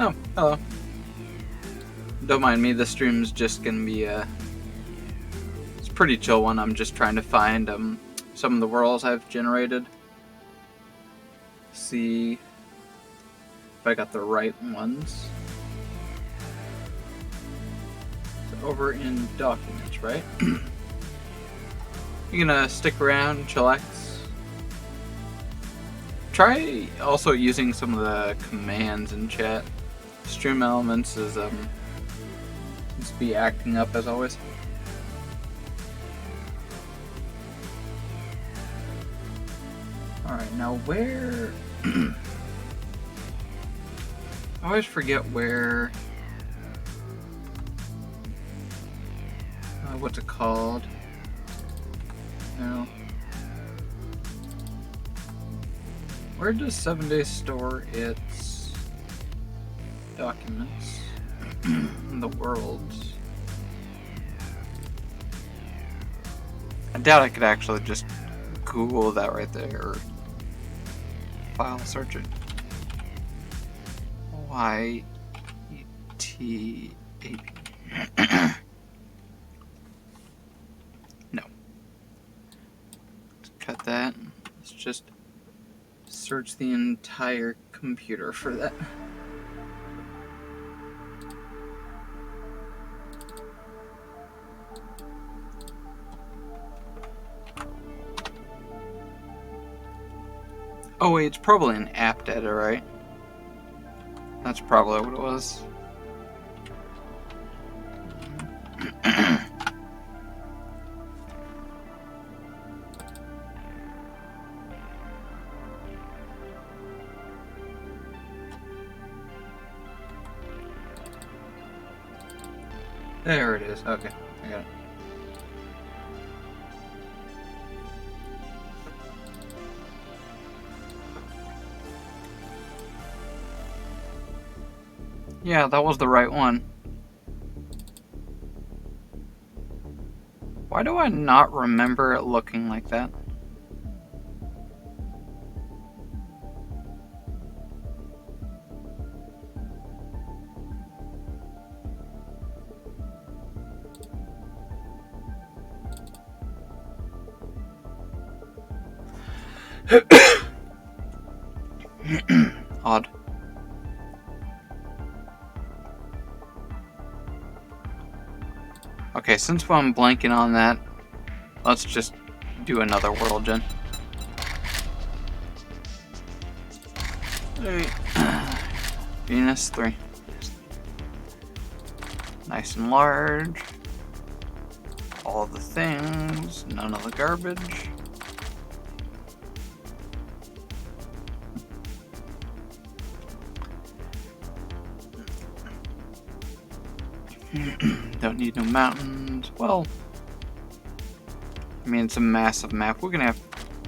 Oh, hello. Don't mind me, the stream's just gonna be it's a pretty chill one. I'm just trying to find some of the worlds I've generated. See if I got the right ones. So over in documents, right? You're gonna stick around, chillax. Try also using some of the commands in chat. Stream Elements is just be acting up as always. Alright, now where I always forget where what's it called? No. Where does 7 Days store its documents? The worlds. I doubt I could actually just Google that right there or file search it. YTAP. No. Let's cut that. Let's just search the entire computer for that. Oh wait, it's probably an app data, right? That's probably what it was. There it is. Okay, I got it. Yeah, that was the right one. Why do I not remember it looking like that? Odd. Okay, since I'm blanking on that, let's just do another world gen. Venus 3. Nice and large. All the things, none of the garbage. Don't need no mountains. Well, I mean, it's a massive map. We're gonna have,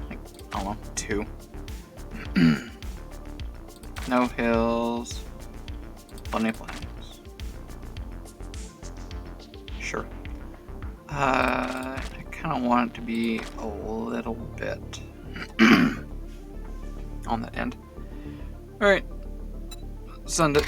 like, I don't know, 2. No hills. Plenty of plains. Sure. I kind of want it to be a little bit on the end. Alright. Send it.